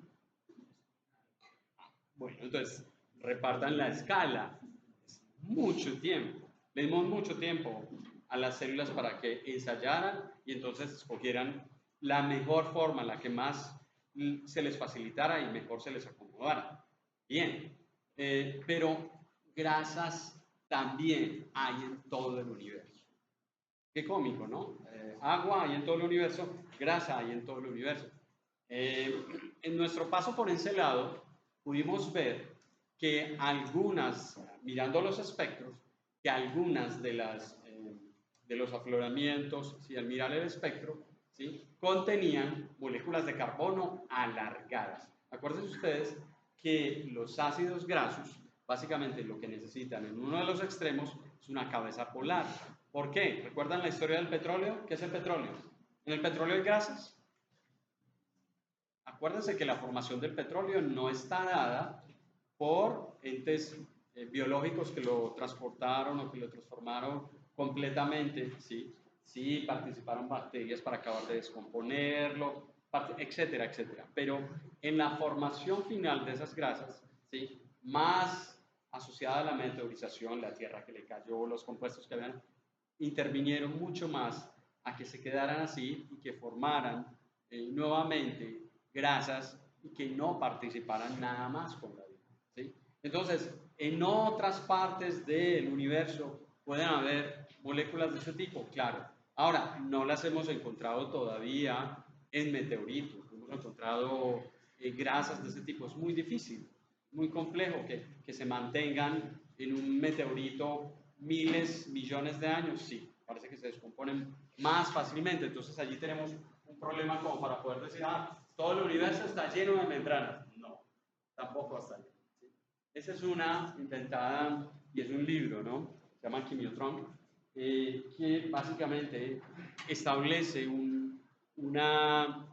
Bueno, entonces, repartan la escala. Es mucho tiempo. Le dimos mucho tiempo a las células para que ensayaran y entonces escogieran la mejor forma, la que más se les facilitara y mejor se les acomodara. Bien, pero grasas también hay en todo el universo. Qué cómico, ¿no? Agua hay en todo el universo, grasa hay en todo el universo. En nuestro paso por Encelado pudimos ver que algunas, mirando los espectros, que algunas de los afloramientos, si al mirar el espectro, ¿sí? Contenían moléculas de carbono alargadas. Acuérdense ustedes que los ácidos grasos, básicamente lo que necesitan en uno de los extremos es una cabeza polar. ¿Por qué? ¿Recuerdan la historia del petróleo? ¿Qué es el petróleo? ¿En el petróleo hay grasas? Acuérdense que la formación del petróleo no está dada por entes biológicos que lo transportaron o que lo transformaron completamente, ¿sí? Sí, participaron bacterias para acabar de descomponerlo, etcétera, etcétera. Pero en la formación final de esas grasas, ¿sí? Más asociada a la meteorización, la tierra que le cayó, los compuestos que habían, intervinieron mucho más a que se quedaran así y que formaran nuevamente grasas y que no participaran nada más con la vida, ¿sí? Entonces, en otras partes del universo pueden haber moléculas de este tipo, claro. Ahora, no las hemos encontrado todavía en meteoritos, hemos encontrado grasas de este tipo. Es muy difícil, muy complejo que se mantengan en un meteorito miles, millones de años. Sí, parece que se descomponen más fácilmente. Entonces allí tenemos un problema como para poder decir, todo el universo está lleno de membranas. No, tampoco hasta allí. ¿Sí? Esa es una inventada y es un libro, ¿no? Se llama Quimiotron, que básicamente establece una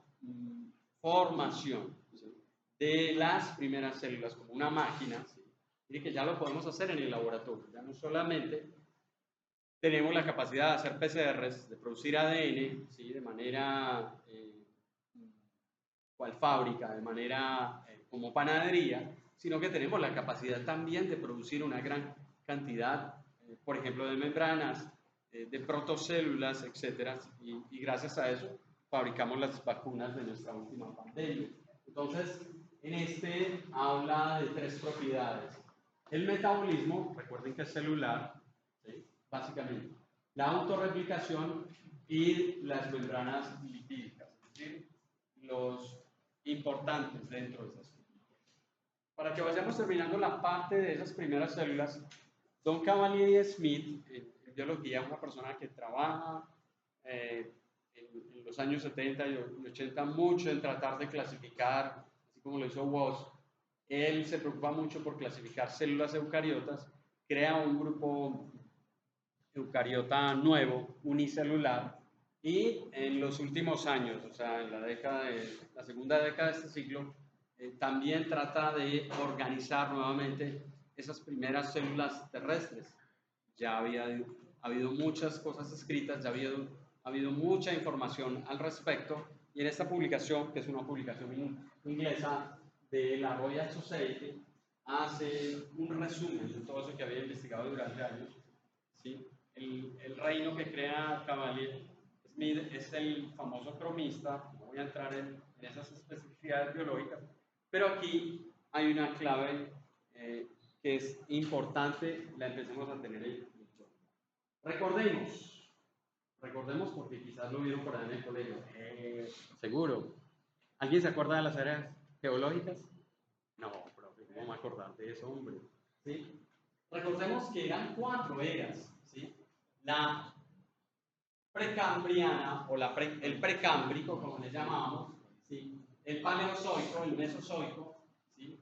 formación, ¿sí?, de las primeras células como una máquina, ¿sí?, y que ya lo podemos hacer en el laboratorio. Ya no solamente tenemos la capacidad de hacer PCRs, de producir ADN, ¿sí?, de manera cual fábrica, de manera como panadería, sino que tenemos la capacidad también de producir una gran cantidad, por ejemplo, de membranas, de protocélulas, etcétera, y gracias a eso fabricamos las vacunas de nuestra última pandemia. Entonces, en este habla de tres propiedades. El metabolismo, recuerden que es celular, ¿sí?, básicamente. La autorreplicación y las membranas lipídicas, es decir, los importantes dentro de esas células. Para que vayamos terminando la parte de esas primeras células, Don Cavalieri-Smith, en biología, una persona que trabaja en los años 70 y 80 mucho en tratar de clasificar, así como lo hizo Woz, él se preocupa mucho por clasificar células eucariotas, crea un grupo eucariota nuevo, unicelular, y en los últimos años, o sea, en la segunda década de este siglo, también trata de organizar nuevamente esas primeras células terrestres. Ya ha habido muchas cosas escritas, ya ha habido mucha información al respecto, y en esta publicación, que es una publicación inglesa de la Royal Society, hace un resumen de todo eso que había investigado durante años, ¿sí? El reino que crea Cavalier Smith es el famoso cromista. No voy a entrar en esas especificidades biológicas, pero aquí hay una clave que es importante, la empecemos a tener en cuenta. Recordemos porque quizás lo vieron por ahí en el colegio. Seguro. ¿Alguien se acuerda de las eras geológicas? No, profe, ¿cómo me acordar de eso, hombre? ¿Sí? Recordemos que eran 4 eras, ¿sí? La precambriana, o el precámbrico, como le llamamos, ¿sí?, el paleozoico, el mesozoico, ¿sí?,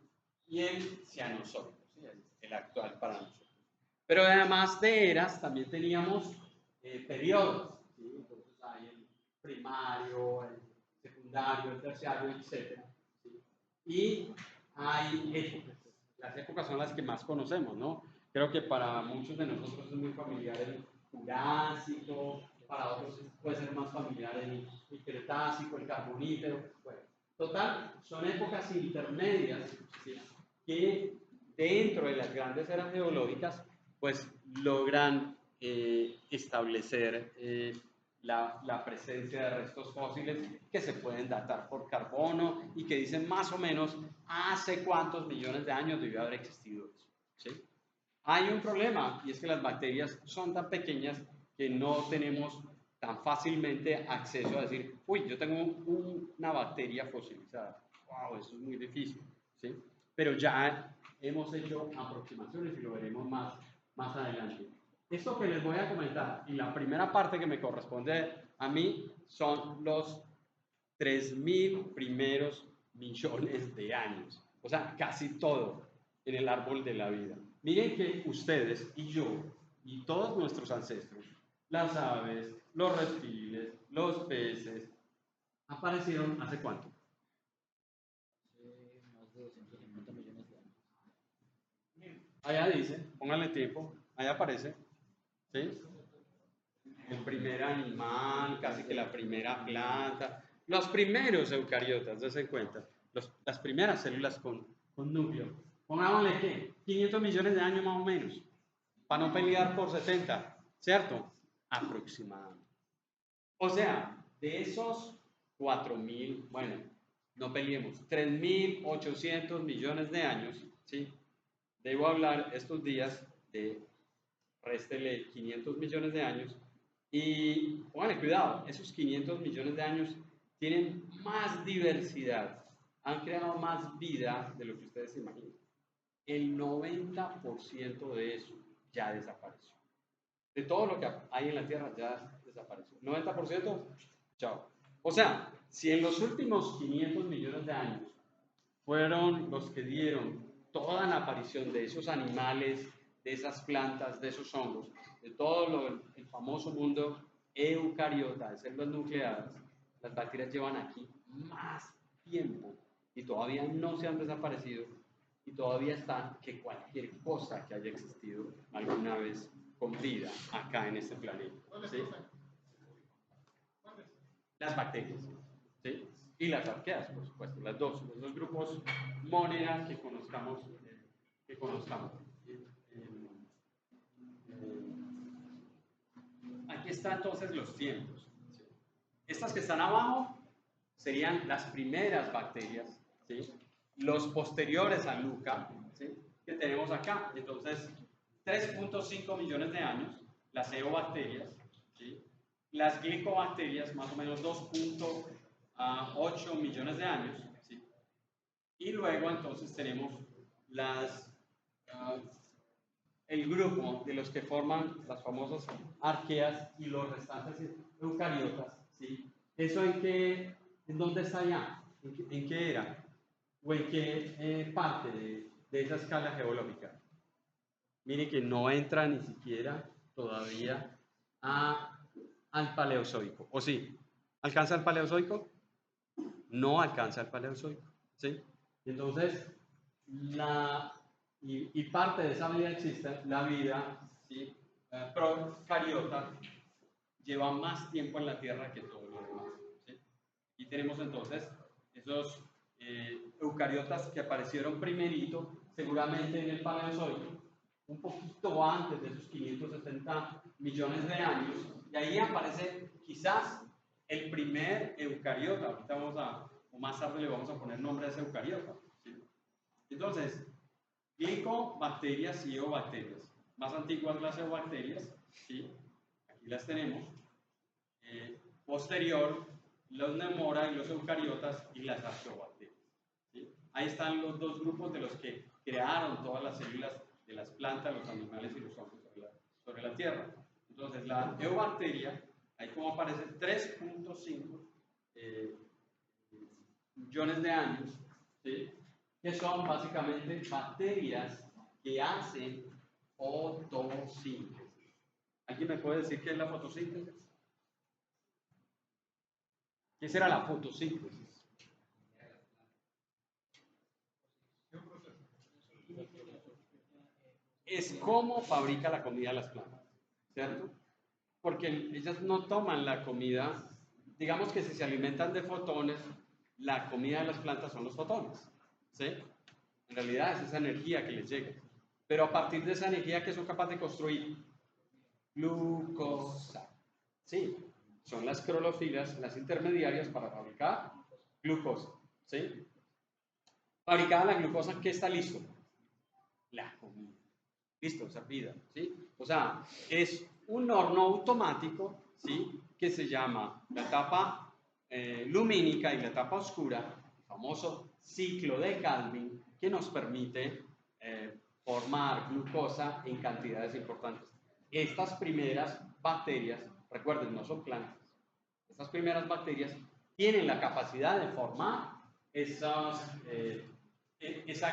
y el cianozoico, ¿sí?, el actual para nosotros. Pero además de eras, también teníamos periodos, ¿sí? Entonces hay el primario, el secundario, el terciario, etc. ¿Sí? Y hay épocas. Las épocas son las que más conocemos, ¿no? Creo que para muchos de nosotros es muy familiar el Jurásico, para otros puede ser más familiar el Cretácico, el Carbonífero. Bueno, total, son épocas intermedias, ¿sí?, que dentro de las grandes eras geológicas pues logran establecer la presencia de restos fósiles que se pueden datar por carbono y que dicen más o menos hace cuántos millones de años debió haber existido eso, ¿sí? Hay un problema, y es que las bacterias son tan pequeñas que no tenemos tan fácilmente acceso a decir, uy, yo tengo una bacteria fosilizada. Wow, eso es muy difícil, ¿sí? Pero ya hemos hecho aproximaciones y lo veremos más adelante. Esto que les voy a comentar, y la primera parte que me corresponde a mí, son los 3.000 primeros millones de años. O sea, casi todo en el árbol de la vida. Miren que ustedes y yo y todos nuestros ancestros, las aves, los reptiles, los peces, aparecieron ¿hace cuánto? Allá dice, pónganle tiempo, allá aparece, ¿sí? El primer animal, casi que la primera planta, los primeros eucariotas, dense cuenta, las primeras células con núcleo. Pongámosle que 500 millones de años más o menos, para no pelear por 70, ¿cierto? Aproximadamente. O sea, de esos 4.000, bueno, no peleemos, 3.800 millones de años, ¿sí? Debo hablar estos días de, réstele 500 millones de años, y pónganle cuidado, esos 500 millones de años tienen más diversidad, han creado más vida de lo que ustedes se imaginan. El 90% de eso ya desapareció. De todo lo que hay en la Tierra ya desapareció. 90%, chao. O sea, si en los últimos 500 millones de años fueron los que dieron toda la aparición de esos animales, de esas plantas, de esos hongos, de todo el famoso mundo eucariota, de células nucleadas, las bacterias llevan aquí más tiempo y todavía no se han desaparecido y todavía están que cualquier cosa que haya existido alguna vez con vida acá en este planeta. ¿Sí? Las bacterias, ¿sí? Y las arqueas, por supuesto, los dos grupos monedas que conozcamos. Aquí están entonces los tiempos. ¿Sí? Estas que están abajo serían las primeras bacterias, ¿sí? Los posteriores a Luca, ¿sí? Que tenemos acá. Entonces, 3.5 millones de años, las eobacterias, ¿sí? Las glicobacterias, más o menos 2.8 millones de años, ¿sí? Y luego entonces tenemos el grupo de los que forman las famosas arqueas y los restantes eucariotas, ¿sí? ¿Eso en dónde está allá? ¿En qué era? ¿O en qué parte de esa escala geológica? Mire que no entra ni siquiera todavía al Paleozoico. ¿O sí? ¿Alcanza el Paleozoico? No alcanza el Paleozoico. ¿Sí? Entonces, y parte de esa vida existe, la vida, ¿sí? Procariota lleva más tiempo en la Tierra que todo lo demás. ¿Sí? Y tenemos entonces esos eucariotas que aparecieron primerito, seguramente en el Paleozoico, un poquito antes de esos 570 millones de años, y ahí aparece quizás el primer eucariota. Ahorita o más tarde le vamos a poner nombre a ese eucariota. ¿Sí? Entonces, glicobacterias y eobacterias. Más antiguas las eobacterias, ¿sí? Aquí las tenemos. Posterior, los Nemora y los eucariotas y las arqueobacterias. ¿Sí? Ahí están los dos grupos de los que crearon todas las células de las plantas, los animales y los hongos sobre la Tierra. Entonces, la eubacteria, ahí como aparece, 3.5 millones de años, ¿sí? Que son básicamente bacterias que hacen fotosíntesis. ¿Alguien me puede decir qué es la fotosíntesis? ¿Qué será la fotosíntesis? Es cómo fabrica la comida las plantas, ¿cierto? Porque ellas no toman la comida, digamos que si se alimentan de fotones, la comida de las plantas son los fotones, ¿sí? En realidad es esa energía que les llega. Pero a partir de esa energía, ¿qué son capaces de construir? Glucosa. Sí, son las clorofilas, las intermediarias para fabricar glucosa, ¿sí? Fabricada la glucosa, ¿qué está listo? La comida. Listo, servida, ¿sí? O sea, es un horno automático, ¿sí? Que se llama la etapa lumínica y la etapa oscura, el famoso ciclo de Calvin, que nos permite formar glucosa en cantidades importantes. Estas primeras bacterias, recuerden, no son plantas, estas primeras bacterias tienen la capacidad de formar esa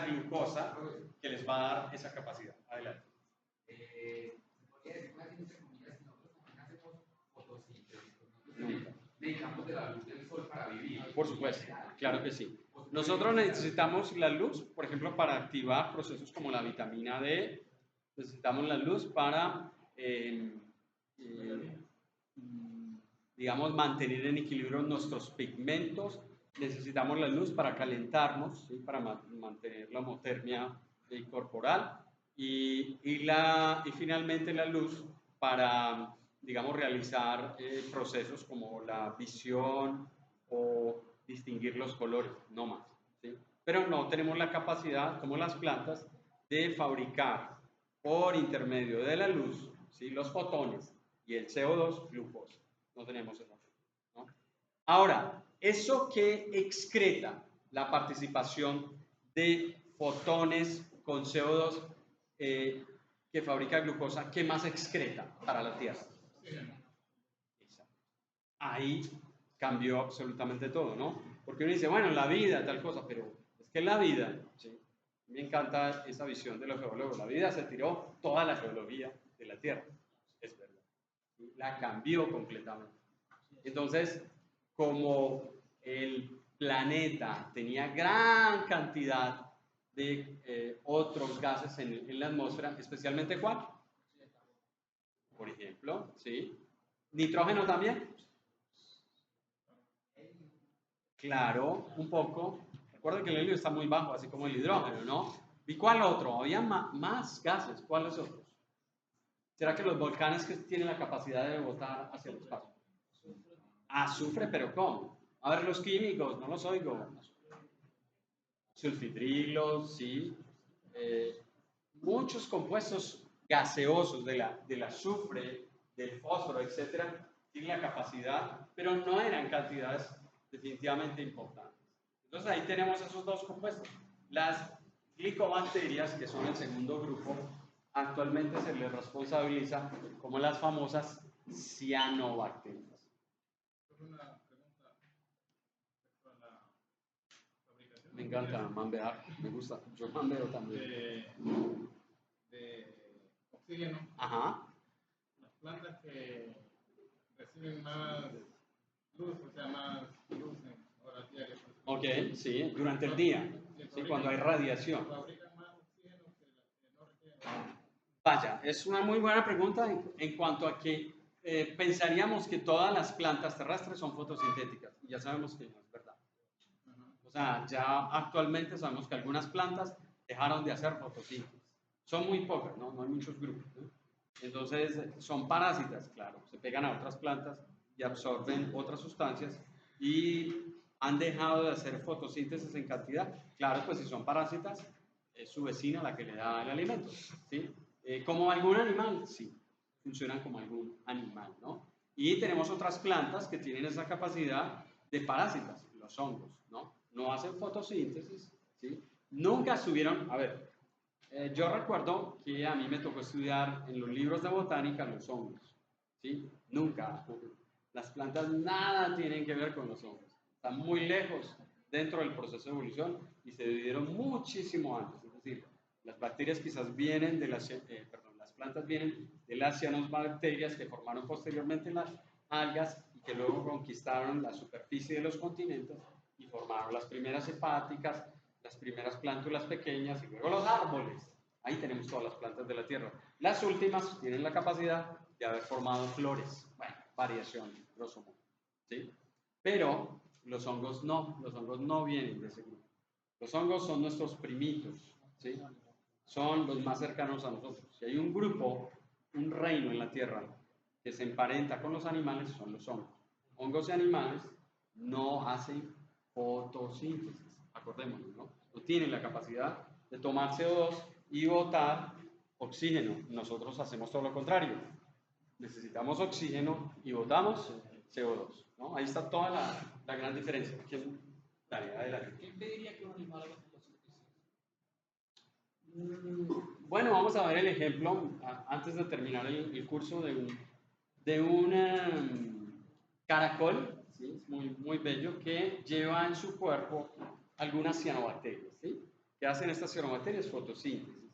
glucosa que les va a dar esa capacidad. Adelante. Necesitamos de la luz del sol para vivir. Por supuesto, claro que sí. Nosotros necesitamos la luz, por ejemplo, para activar procesos como la vitamina D. Necesitamos la luz para, digamos, mantener en equilibrio nuestros pigmentos. Necesitamos la luz para calentarnos, ¿sí? Para mantener la homotermia corporal. Y finalmente la luz para, digamos, realizar procesos como la visión o distinguir los colores, no más, ¿sí? Pero no tenemos la capacidad, como las plantas, de fabricar por intermedio de la luz, ¿sí? Los fotones y el CO2, glucosa. No tenemos eso, ¿no? Ahora, eso que excreta la participación de fotones con CO2 que fabrica glucosa, ¿qué más excreta para la Tierra? Ahí cambió absolutamente todo, ¿no? Porque uno dice, bueno, la vida, tal cosa, pero es que la vida, ¿sí? Me encanta esa visión de los geólogos, la vida se tiró toda la geología de la Tierra, es verdad, ¿sí? La cambió completamente. Entonces, como el planeta tenía gran cantidad de otros gases en la atmósfera, especialmente ¿cuál? Por ejemplo, ¿sí? ¿Nitrógeno también? Claro, un poco. Recuerden que el helio está muy bajo, así como el hidrógeno, ¿no? ¿Y cuál otro? Había más gases. ¿Cuáles otros? ¿Será que los volcanes que tienen la capacidad de botar hacia el espacio? Azufre, pero ¿cómo? A ver, los químicos, no los oigo. Sulfidrilos, sí. Muchos compuestos gaseosos del azufre, del fósforo, etcétera, tienen la capacidad, pero no eran cantidades definitivamente importantes. Entonces ahí tenemos esos dos compuestos. Las glicobacterias, que son el segundo grupo, actualmente se les responsabiliza como las famosas cianobacterias. Me encanta mambear, me gusta, yo mambeo también. De oxígeno. Ajá. Las plantas que reciben más luz, o sea, más luz en horas diarias. Ok, sí, durante el día, sí, cuando hay radiación. ¿Fabrican más oxígeno que no requieren? Vaya, es una muy buena pregunta en cuanto a que pensaríamos que todas las plantas terrestres son fotosintéticas, y ya sabemos que no es verdad. O sea, ya actualmente sabemos que algunas plantas dejaron de hacer fotosíntesis. Son muy pocas, ¿no? No hay muchos grupos, ¿no? Entonces, son parásitas, claro, se pegan a otras plantas y absorben otras sustancias y han dejado de hacer fotosíntesis en cantidad. Claro, pues si son parásitas, es su vecina la que le da el alimento, ¿sí? ¿Como algún animal? Sí, funcionan como algún animal, ¿no? Y tenemos otras plantas que tienen esa capacidad de parásitas, los hongos, ¿no? No hacen fotosíntesis, ¿sí? Nunca estuvieron, a ver, yo recuerdo que a mí me tocó estudiar en los libros de botánica los hongos, ¿sí? Nunca. Las plantas nada tienen que ver con los hongos. Están muy lejos dentro del proceso de evolución y se dividieron muchísimo antes. Es decir, las bacterias quizás vienen de las plantas vienen de las cianobacterias que formaron posteriormente las algas y que luego conquistaron la superficie de los continentes y formaron las primeras hepáticas, las primeras plántulas pequeñas y luego los árboles. Ahí tenemos todas las plantas de la Tierra. Las últimas tienen la capacidad de haber formado flores. Bueno, variación, grosso modo, ¿sí? Pero los hongos no vienen de ese grupo. Los hongos son nuestros primitos, ¿sí? Son los más cercanos a nosotros. Si hay un grupo, un reino en la Tierra que se emparenta con los animales, son los hongos. Hongos y animales no hacen fotosíntesis, acordémonos, ¿no? No tienen la capacidad de tomar CO2 y botar oxígeno. Nosotros hacemos todo lo contrario. Necesitamos oxígeno y botamos CO2, ¿no? Ahí está toda la gran diferencia. Dale, adelante. ¿Qué impediría que un animal haga fotosíntesis? Bueno, vamos a ver el ejemplo antes de terminar el curso de un caracol, ¿sí? Es muy, muy bello, que lleva en su cuerpo algunas cianobacterias, ¿sí? ¿Qué hacen estas cianobacterias? Fotosíntesis.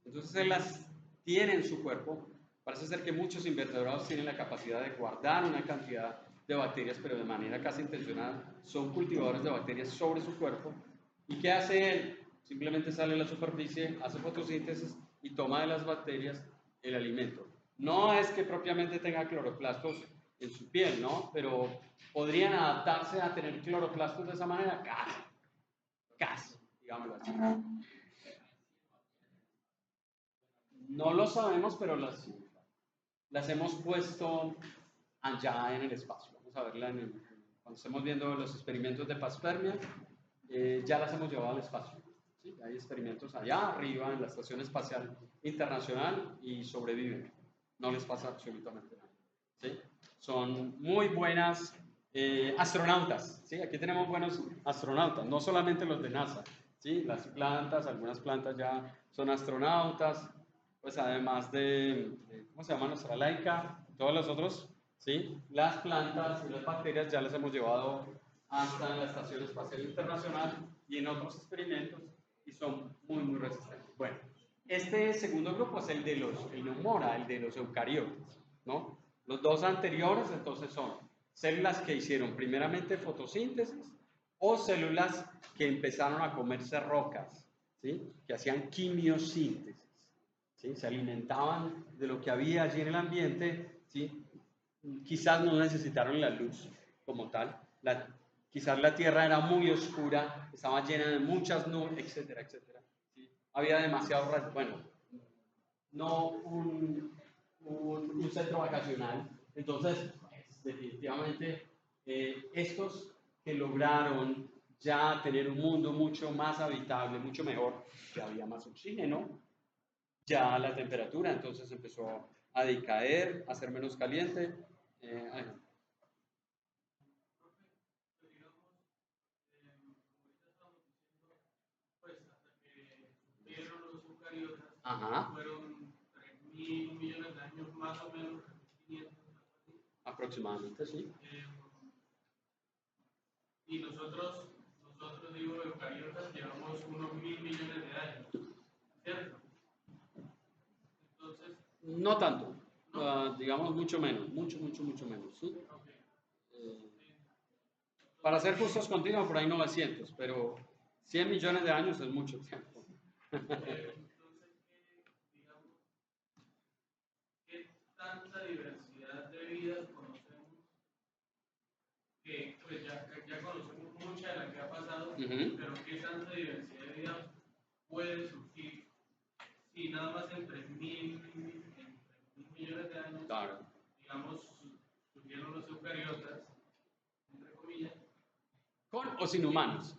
Entonces él las tiene en su cuerpo. Parece ser que muchos invertebrados tienen la capacidad de guardar una cantidad de bacterias, pero de manera casi intencional son cultivadores de bacterias sobre su cuerpo ¿Y qué hace él? Simplemente sale a la superficie, hace fotosíntesis y toma de las bacterias el alimento. No es que propiamente tenga cloroplastos en su piel, ¿no? Pero podrían adaptarse a tener cloroplastos de esa manera, casi, digámoslo así. No lo sabemos, pero las hemos puesto allá en el espacio. Vamos a verla cuando estemos viendo los experimentos de panspermia, ya las hemos llevado al espacio. ¿Sí? Hay experimentos allá arriba en la Estación Espacial Internacional y sobreviven. No les pasa absolutamente nada. ¿Sí? Son muy buenas astronautas. ¿Sí? Aquí tenemos buenos astronautas, no solamente los de NASA. ¿Sí? Las plantas, algunas plantas ya son astronautas, pues además ¿cómo se llama nuestra laica? Todos los otros, ¿sí? Las plantas y las bacterias ya las hemos llevado hasta la Estación Espacial Internacional y en otros experimentos y son muy, muy resistentes. Bueno, este segundo grupo es el neumora, el de los eucariotas, ¿no? Los dos anteriores entonces son células que hicieron primeramente fotosíntesis o células que empezaron a comerse rocas, ¿sí? Que hacían quimiosíntesis. ¿Sí? Se alimentaban de lo que había allí en el ambiente, ¿sí? Quizás no necesitaron la luz como tal, quizás la tierra era muy oscura, estaba llena de muchas nubes, etcétera, etcétera. ¿Sí? Había demasiado rayo, bueno, no un centro vacacional, entonces pues, definitivamente estos que lograron ya tener un mundo mucho más habitable, mucho mejor, que había más oxígeno, ya la temperatura entonces empezó a decaer, a ser menos caliente. Ajá. Fueron 3.000 millones de años más o menos, 500. Aproximadamente, sí. Y nosotros digo, eucariotas, llevamos unos 1.000 millones de años, ¿cierto? Entonces... No tanto, ¿no? Digamos mucho menos, mucho menos, ¿sí? Okay. Para ser justos continuos, por ahí 900, pero 100 millones de años es mucho tiempo. Entonces, digamos, ¿qué tanta diversidad de vidas conocemos? Que pues ya conocemos mucha de la que ha pasado, pero ¿qué tanta diversidad de vidas puede surgir si nada más en 3.000 millones de años, claro, digamos, surgieron los eucariotas, entre comillas? ¿Con o sin humanos?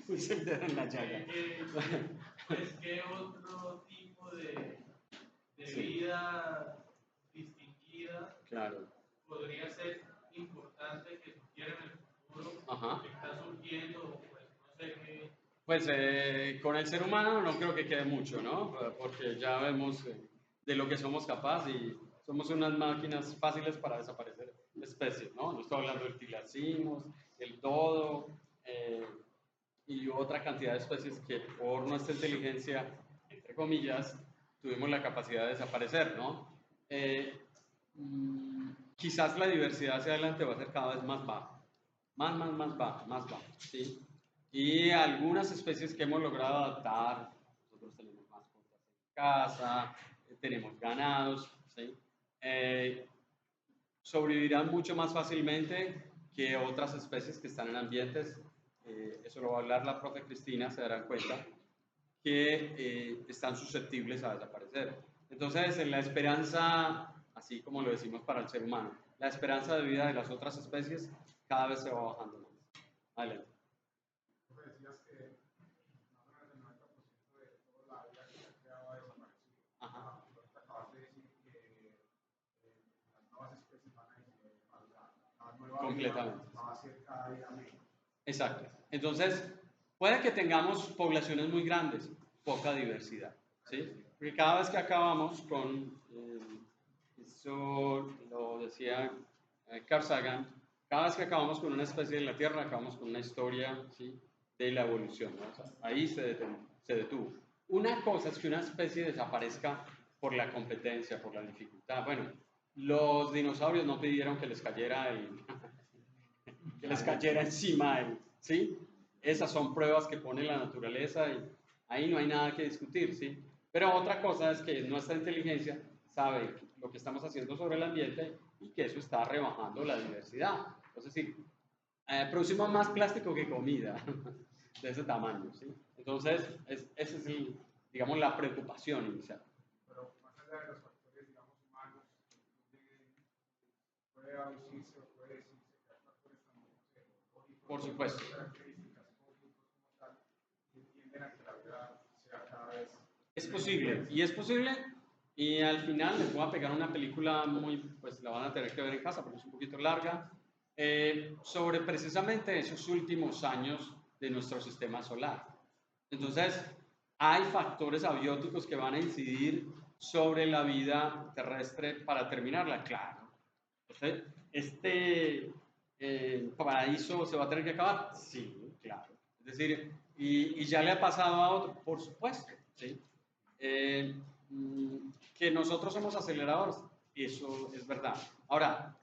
Puse el dedo en la llaga. Pues, ¿qué otro tipo de vida distinguida, claro, podría ser importante que surgiera en el futuro? Ajá. Que está surgiendo, pues no sé qué. Pues con el ser humano no creo que quede mucho, ¿no? Porque ya vemos de lo que somos capaces y somos unas máquinas fáciles para desaparecer especies, ¿no? No estoy hablando del tilacimos, el dodo y otra cantidad de especies que por nuestra inteligencia, entre comillas, tuvimos la capacidad de desaparecer, ¿no? Quizás la diversidad hacia adelante va a ser cada vez más baja, más baja, ¿sí? Y algunas especies que hemos logrado adaptar, nosotros tenemos mascotas en casa, tenemos ganados, ¿sí? Sobrevivirán mucho más fácilmente que otras especies que están en ambientes, eso lo va a hablar la profe Cristina, se darán cuenta, que están susceptibles a desaparecer. Entonces, en la esperanza, así como lo decimos para el ser humano, la esperanza de vida de las otras especies cada vez se va bajando más. Adelante. Decías que más o menos el 90% de toda la vida que se ha creado ha desaparecido. Ajá. Acabas de decir que las nuevas especies van a ir la nueva completamente. Vida va a ser cada día menos. Exacto. Entonces, puede que tengamos poblaciones muy grandes, poca diversidad, ¿sí? Porque cada vez que acabamos con, eso lo decía Carl Sagan, cada vez que acabamos con una especie de la Tierra, acabamos con una historia, ¿sí?, de la evolución, ¿no? O sea, ahí se detuvo. Una cosa es que una especie desaparezca por la competencia, por la dificultad. Bueno, los dinosaurios no pidieron que les cayera que les cayera encima, ¿sí? esas son pruebas que pone la naturaleza y ahí no hay nada que discutir, ¿sí? Pero otra cosa es que nuestra inteligencia sabe lo que estamos haciendo sobre el ambiente y que eso está rebajando la diversidad. Es decir, producimos más plástico que comida de ese tamaño, ¿sí? Entonces, esa es, digamos, la preocupación inicial. Pero más allá de los factores, digamos, humanos, puede aducirse o puede decirse que hay factores también ecológicos, Por supuesto. características cósmicas como tal, que tienden a que la vida sea cada vez. Es posible, y al final les voy a pegar una película muy, pues la van a tener que ver en casa porque es un poquito larga, sobre precisamente esos últimos años de nuestro sistema solar. Entonces, hay factores abióticos que van a incidir sobre la vida terrestre para terminarla, claro. Entonces, paraíso se va a tener que acabar, sí, claro. Es decir, y ya le ha pasado a otro, por supuesto, ¿sí? Que nosotros somos aceleradores, eso es verdad. Ahora,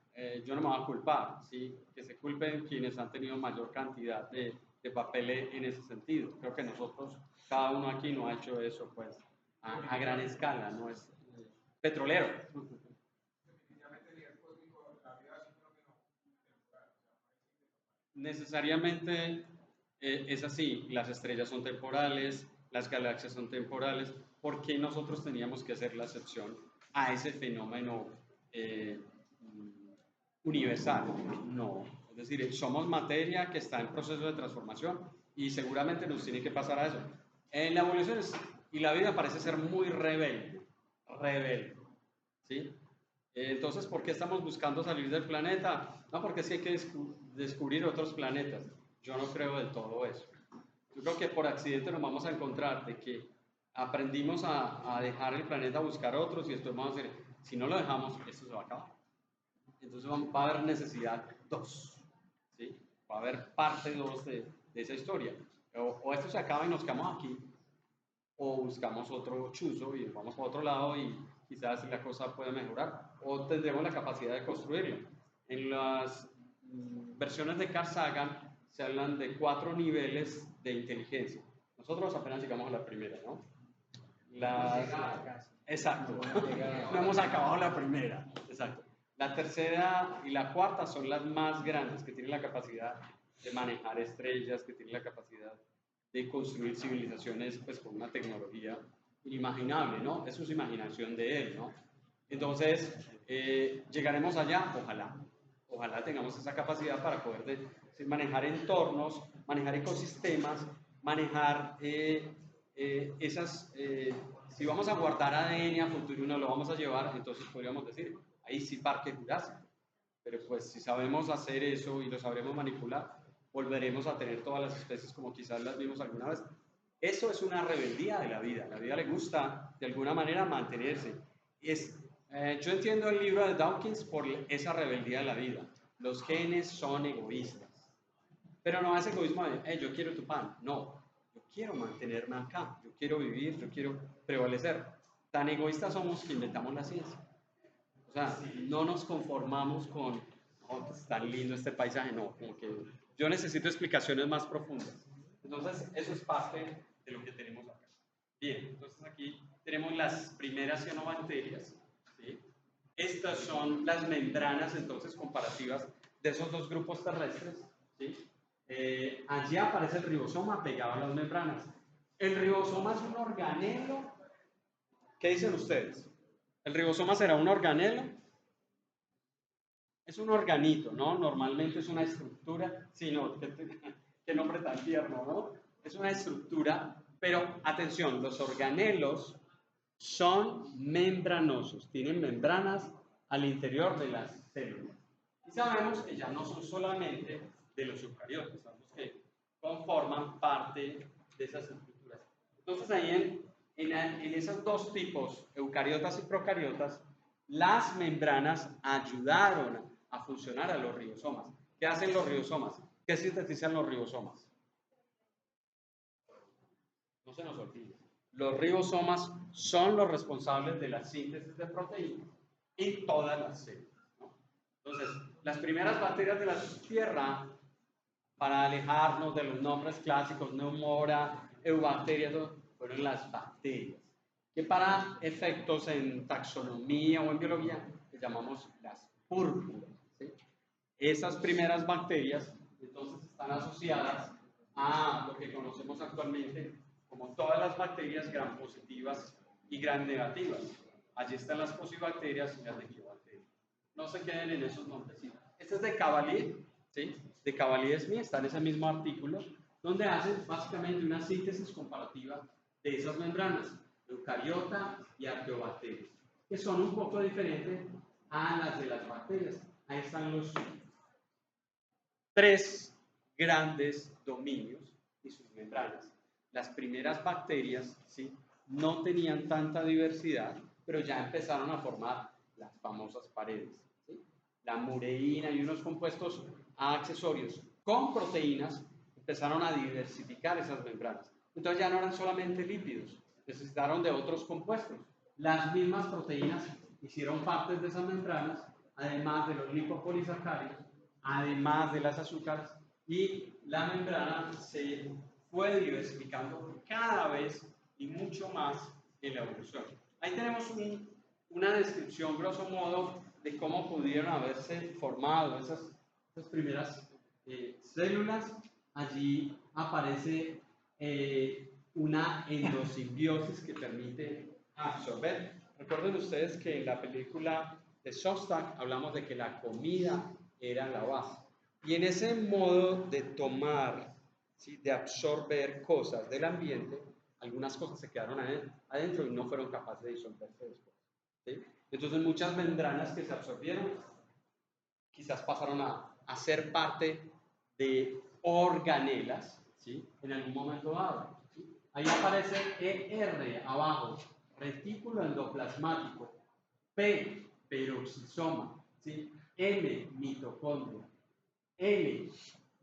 yo no me voy a culpar, ¿sí? Que se culpen quienes han tenido mayor cantidad de papel en ese sentido. Creo que nosotros, cada uno aquí no ha hecho eso, pues, a gran escala, no es petrolero. Definitivamente, ni el cósmico, la vida es un fenómeno temporal. Necesariamente es así, las estrellas son temporales, las galaxias son temporales. ¿Por qué nosotros teníamos que hacer la excepción a ese fenómeno universal? No, es decir, somos materia que está en proceso de transformación y seguramente nos tiene que pasar a eso. En la evolución y la vida parece ser muy rebelde, ¿sí? Entonces, ¿por qué estamos buscando salir del planeta? No, porque sí hay que descubrir otros planetas. Yo no creo del todo eso. Yo creo que por accidente nos vamos a encontrar de que aprendimos a dejar el planeta a buscar otros y después vamos a decir, si no lo dejamos, esto se va a acabar. Entonces va a haber necesidad 2, ¿sí? Va a haber parte 2 de esa historia. O esto se acaba y nos quedamos aquí, o buscamos otro chuzo y vamos a otro lado y quizás la cosa puede mejorar, o tendremos la capacidad de construirlo. En las versiones de Carl Sagan se hablan de 4 niveles de inteligencia. Nosotros apenas llegamos a la primera, ¿no? Exacto, no hemos acabado la primera, exacto. La tercera y la cuarta son las más grandes, que tienen la capacidad de manejar estrellas, que tienen la capacidad de construir civilizaciones pues con una tecnología inimaginable, ¿no? Eso es imaginación de él, ¿no? Entonces, llegaremos allá, ojalá tengamos esa capacidad para poder manejar entornos, manejar ecosistemas, manejar si vamos a guardar ADN a futuro y no lo vamos a llevar, entonces podríamos decir, ahí sí Parque Jurásico, pero pues si sabemos hacer eso y lo sabremos manipular, volveremos a tener todas las especies como quizás las vimos alguna vez. Eso es una rebeldía de la vida. La vida le gusta, de alguna manera, mantenerse. Yo entiendo el libro de Dawkins por esa rebeldía de la vida. Los genes son egoístas. Pero no es egoísmo de, yo quiero tu pan. No, yo quiero mantenerme acá. Yo quiero vivir, yo quiero prevalecer. Tan egoístas somos que inventamos la ciencia. O sea, no nos conformamos con, oh, pues, tan lindo este paisaje. No, como que yo necesito explicaciones más profundas. Entonces, eso es parte de lo que tenemos acá. Bien, entonces aquí tenemos las primeras cianobacterias, ¿sí? Estas son las membranas, entonces, comparativas de esos dos grupos terrestres, ¿sí? Allí aparece el ribosoma pegado a las membranas. El ribosoma es un organelo. ¿Qué dicen ustedes? ¿El ribosoma será un organelo? Es un organito, ¿no? Normalmente es una estructura, sí, no, qué nombre tan tierno, ¿no? Es una estructura, pero atención, los organelos son membranosos, tienen membranas al interior de las células. Y sabemos que ya no son solamente de los eucariotas, sabemos que conforman parte de esas estructuras. Entonces ahí en esos dos tipos, eucariotas y procariotas, las membranas ayudaron a funcionar a los ribosomas. ¿Qué hacen los ribosomas? ¿Qué sintetizan los ribosomas? No se nos olvide. Los ribosomas son los responsables de la síntesis de proteínas en todas las células, ¿no? Entonces, las primeras bacterias de la Tierra para alejarnos de los nombres clásicos, Neumora, Eubacteria, fueron las bacterias, que para efectos en taxonomía o en biología les llamamos las púrpuras. ¿Sí? Esas primeras bacterias entonces están asociadas a lo que conocemos actualmente como todas las bacterias gram positivas y gram negativas. Allí están las posibacterias y las nequibacterias. No se queden en esos nombres. ¿Sí? Este es de Cavalier, ¿sí? De Cavalier-Smith, está en ese mismo artículo, donde hacen básicamente una síntesis comparativa de esas membranas, eucariota y arqueobacterias, que son un poco diferentes a las de las bacterias. Ahí están los 3 grandes dominios y sus membranas. Las primeras bacterias, ¿sí?, no tenían tanta diversidad, pero ya empezaron a formar las famosas paredes. ¿Sí? La mureína y unos compuestos accesorios con proteínas empezaron a diversificar esas membranas. Entonces ya no eran solamente lípidos, necesitaron de otros compuestos. Las mismas proteínas hicieron partes de esas membranas, además de los lipopolisacáridos, además de las azúcares, y la membrana se fue diversificando cada vez y mucho más en la evolución. Ahí tenemos una descripción, grosso modo, de cómo pudieron haberse formado esas primeras células. Allí aparece una endosimbiosis que permite absorber. Recuerden ustedes que en la película de Shostak hablamos de que la comida era la base. Y en ese modo de tomar, ¿sí?, de absorber cosas del ambiente, algunas cosas se quedaron adentro y no fueron capaces de disolverse después. ¿Sí? Entonces muchas membranas que se absorbieron quizás pasaron a ser parte de organelas, ¿sí?, en algún momento dado. ¿Sí? Ahí aparece ER abajo, retículo endoplasmático, P, peroxisoma, ¿sí?, M, mitocondria, L,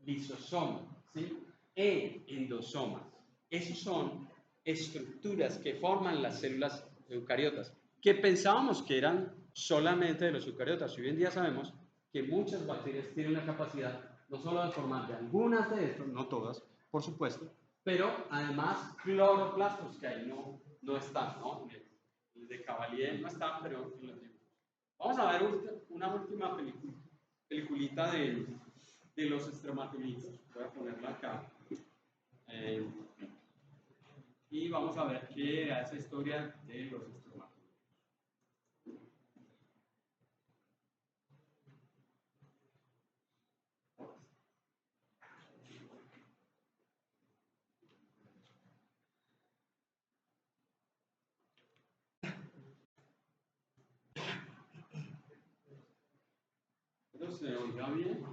lisosoma, ¿sí?, E, endosomas. Esas son estructuras que forman las células eucariotas, que pensábamos que eran solamente de los eucariotas. Hoy en día sabemos que muchas bacterias tienen la capacidad no solo de formar de algunas de estas, no todas, por supuesto, pero además cloroplastos, que ahí no están, ¿no? El de Cavalier no están, pero en los dibujos. Vamos a ver una última peliculita de los estromatolitos. Voy a ponerla acá. Y vamos a ver qué era esa historia de los estromatolitos. ¿Pero se oiga bien?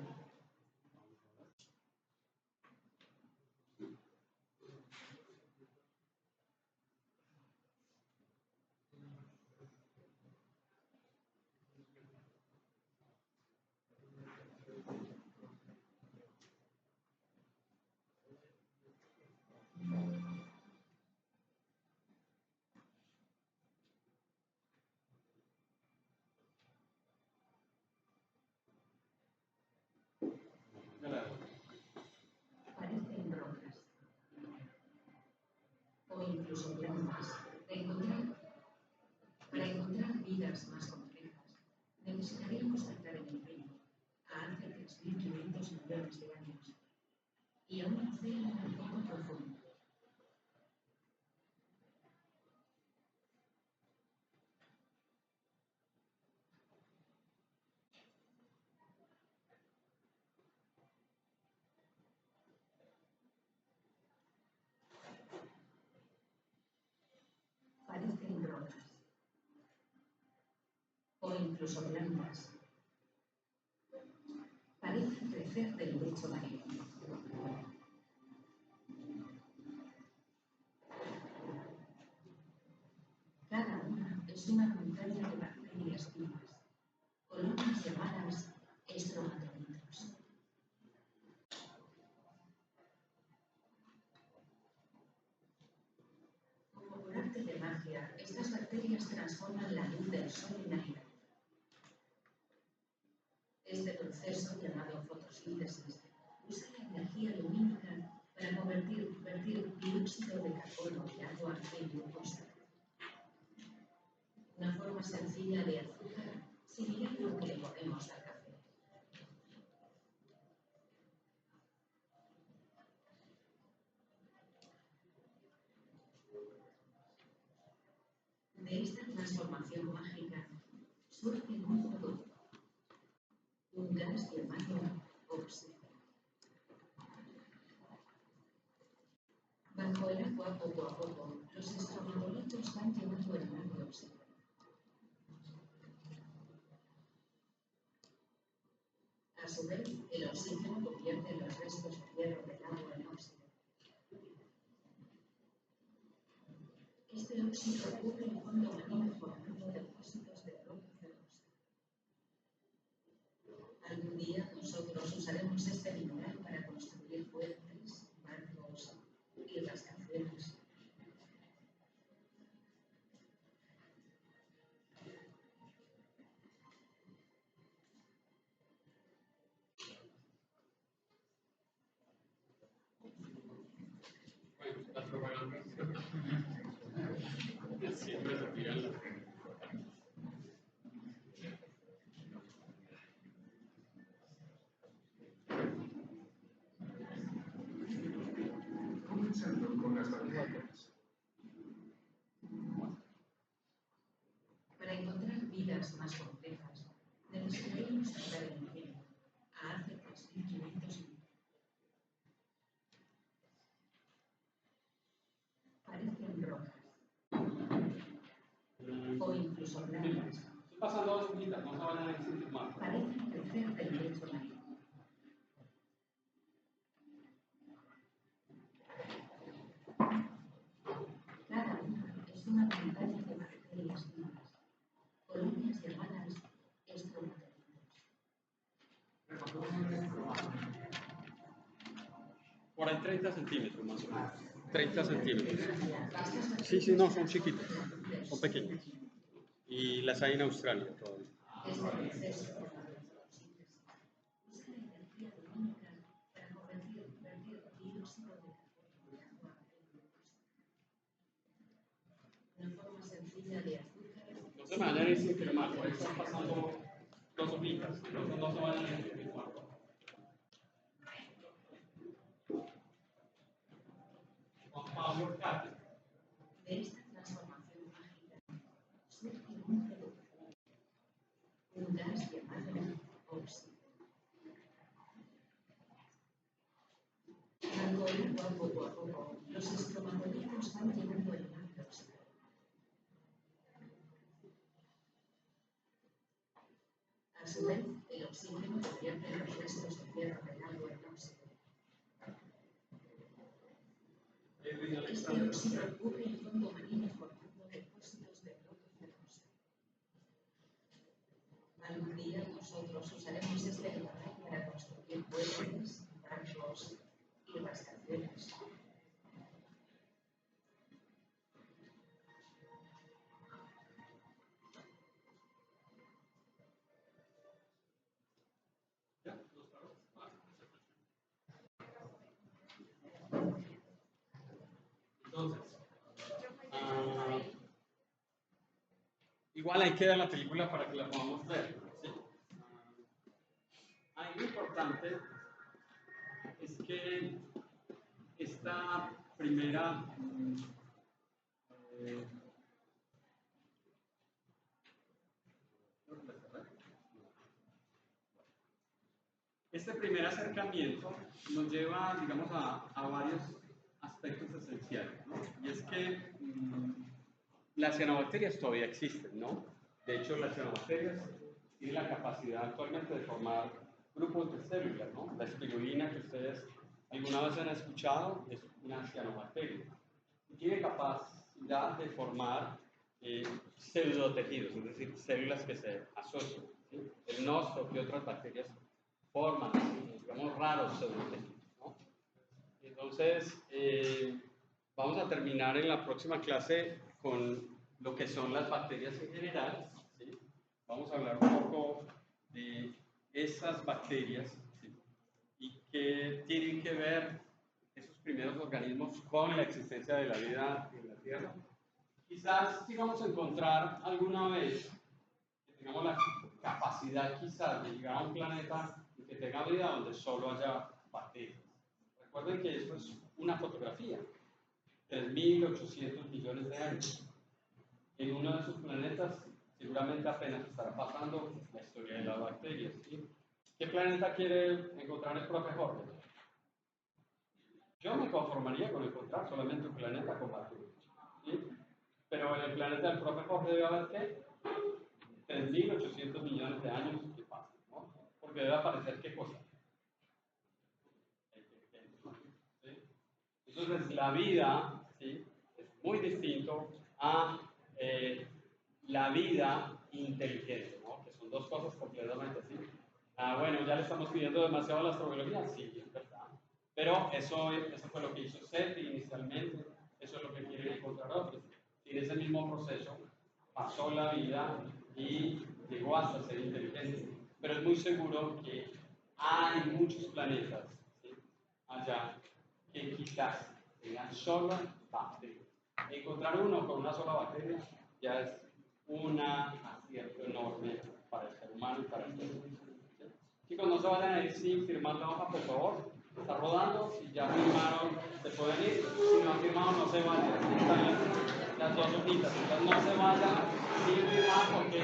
Parecen rocas o incluso plantas. Para encontrar vidas más complejas, necesitaríamos saltar en el tiempo a hace 3.500 millones de años y a un océano poco profundo. Parecen rocas o incluso plantas. Parecen crecer del lecho marino. Cada una es una montaña de bacterias vivas, colonias llamadas estromatolitos. Como por arte de magia, estas bacterias transforman la luz del sol en aire. Este proceso, llamado fotosíntesis, usa la energía dióxido de carbono y agua en glucosa. Una forma sencilla de azúcar similar a lo que le ponemos al café. De esta transformación mágica surge un producto, un gas llamado oxígeno. Bajo el agua, poco a poco, los estromatolitos van llenando el mar de oxígeno. A su vez, el oxígeno convierte los restos de hierro del agua en óxido. Este óxido cubre el fondo marino formando depósitos de roca cerosa. Algún día nosotros usaremos este mineral para construir puentes, barcos y rascacielos. Bueno, las propagandas siempre se tiran las... Comenzando con las bacterias. Para encontrar vidas más complejas, necesitaremos saltar el milenio a hace 3.500 años. Parecen rojas o incluso blancas. Estoy pasando dos hojitas, no se vayan a ensimismar. Parecen crecer del lecho marino. Cada una es una pantalla de bacterias vivas, colonias llamadas estromatolitos. 30 centímetros más o menos. 30 centímetros. Sí, no, son chiquitos, son pequeños. Y las hay en Australia todavía. Este proceso de fagocitosíntesis usa la energía lumínica para convertir dióxido de carbono y agua en glucosa. Una forma sencilla de azúcar. No se vayan a ensimismar, por eso están pasando dos hojitas, no se vayan a ensimismar. Juan Pablo Cate. De esta transformación mágica surge un producto, un gas llamado óxido. Bajo el agua, poco a poco, los estromatolitos van llenando el mar de óxido. A su vez, el oxígeno convierte los restos de hierro del agua en óxido. Este óxido cubre el fondo marino formando depósitos de roca cerosa. Algún día nosotros usaremos este mineral para construir puentes, barcos y rascacielos. Entonces, igual hay que ver la película para que la podamos ver. ¿Sí? Ahí lo importante es que esta primera este primer acercamiento nos lleva, digamos, a varios aspectos esenciales, ¿no? Y es que las cianobacterias todavía existen, ¿no? De hecho, las cianobacterias tienen la capacidad actualmente de formar grupos de células, ¿no? La espirulina que ustedes alguna vez han escuchado es una cianobacteria. Y tiene capacidad de formar pseudotejidos, es decir, células que se asocian, ¿sí? El nosto y otras bacterias forman, digamos, raros pseudotejidos, ¿no? Entonces, vamos a terminar en la próxima clase con lo que son las bacterias en general, ¿sí? Vamos a hablar un poco de esas bacterias, ¿sí? Y qué tienen que ver esos primeros organismos con la existencia de la vida en la Tierra. Quizás si vamos a encontrar alguna vez que tengamos la capacidad quizás de llegar a un planeta y que tenga vida donde solo haya bacterias. Recuerden que esto es una fotografía, 3.800 millones de años. En uno de esos planetas seguramente apenas estará pasando la historia de las bacterias. ¿Sí? ¿Qué planeta quiere encontrar el profe Jorge? Yo me conformaría con encontrar solamente un planeta con bacterias. ¿Sí? Pero en el planeta del profe Jorge debe haber ¿qué? 3.800 millones de años que pasan, ¿no? Porque debe aparecer ¿qué cosa? ¿Sí? Entonces la vida, ¿sí? Es muy distinto a la vida inteligente, ¿no? Que son dos cosas completamente así. Bueno, ya le estamos pidiendo demasiado a la astrobiología, sí, es verdad. Pero eso fue lo que hizo SETI inicialmente, eso es lo que quieren encontrar otros. Y en ese mismo proceso pasó la vida y llegó hasta ser inteligente. Pero es muy seguro que hay muchos planetas, ¿sí? Allá que quizás tengan solo bacterias. Encontrar uno con una sola bacteria ya es un acierto enorme para el ser humano y para el ser humano. Chicos, no se vayan a ir sin firmar la hoja, por favor. Está rodando, si ya firmaron, se pueden ir. Si no han firmado, no se vayan. Aquí están las dos hojitas. Entonces no se vayan sin firmar porque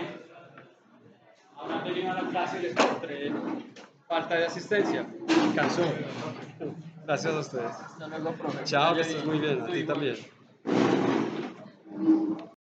habrán venido a la clase y les encontré falta de asistencia. Cansó. Gracias a ustedes. Hasta luego, profe. Chao, que estés muy bien. A ti también.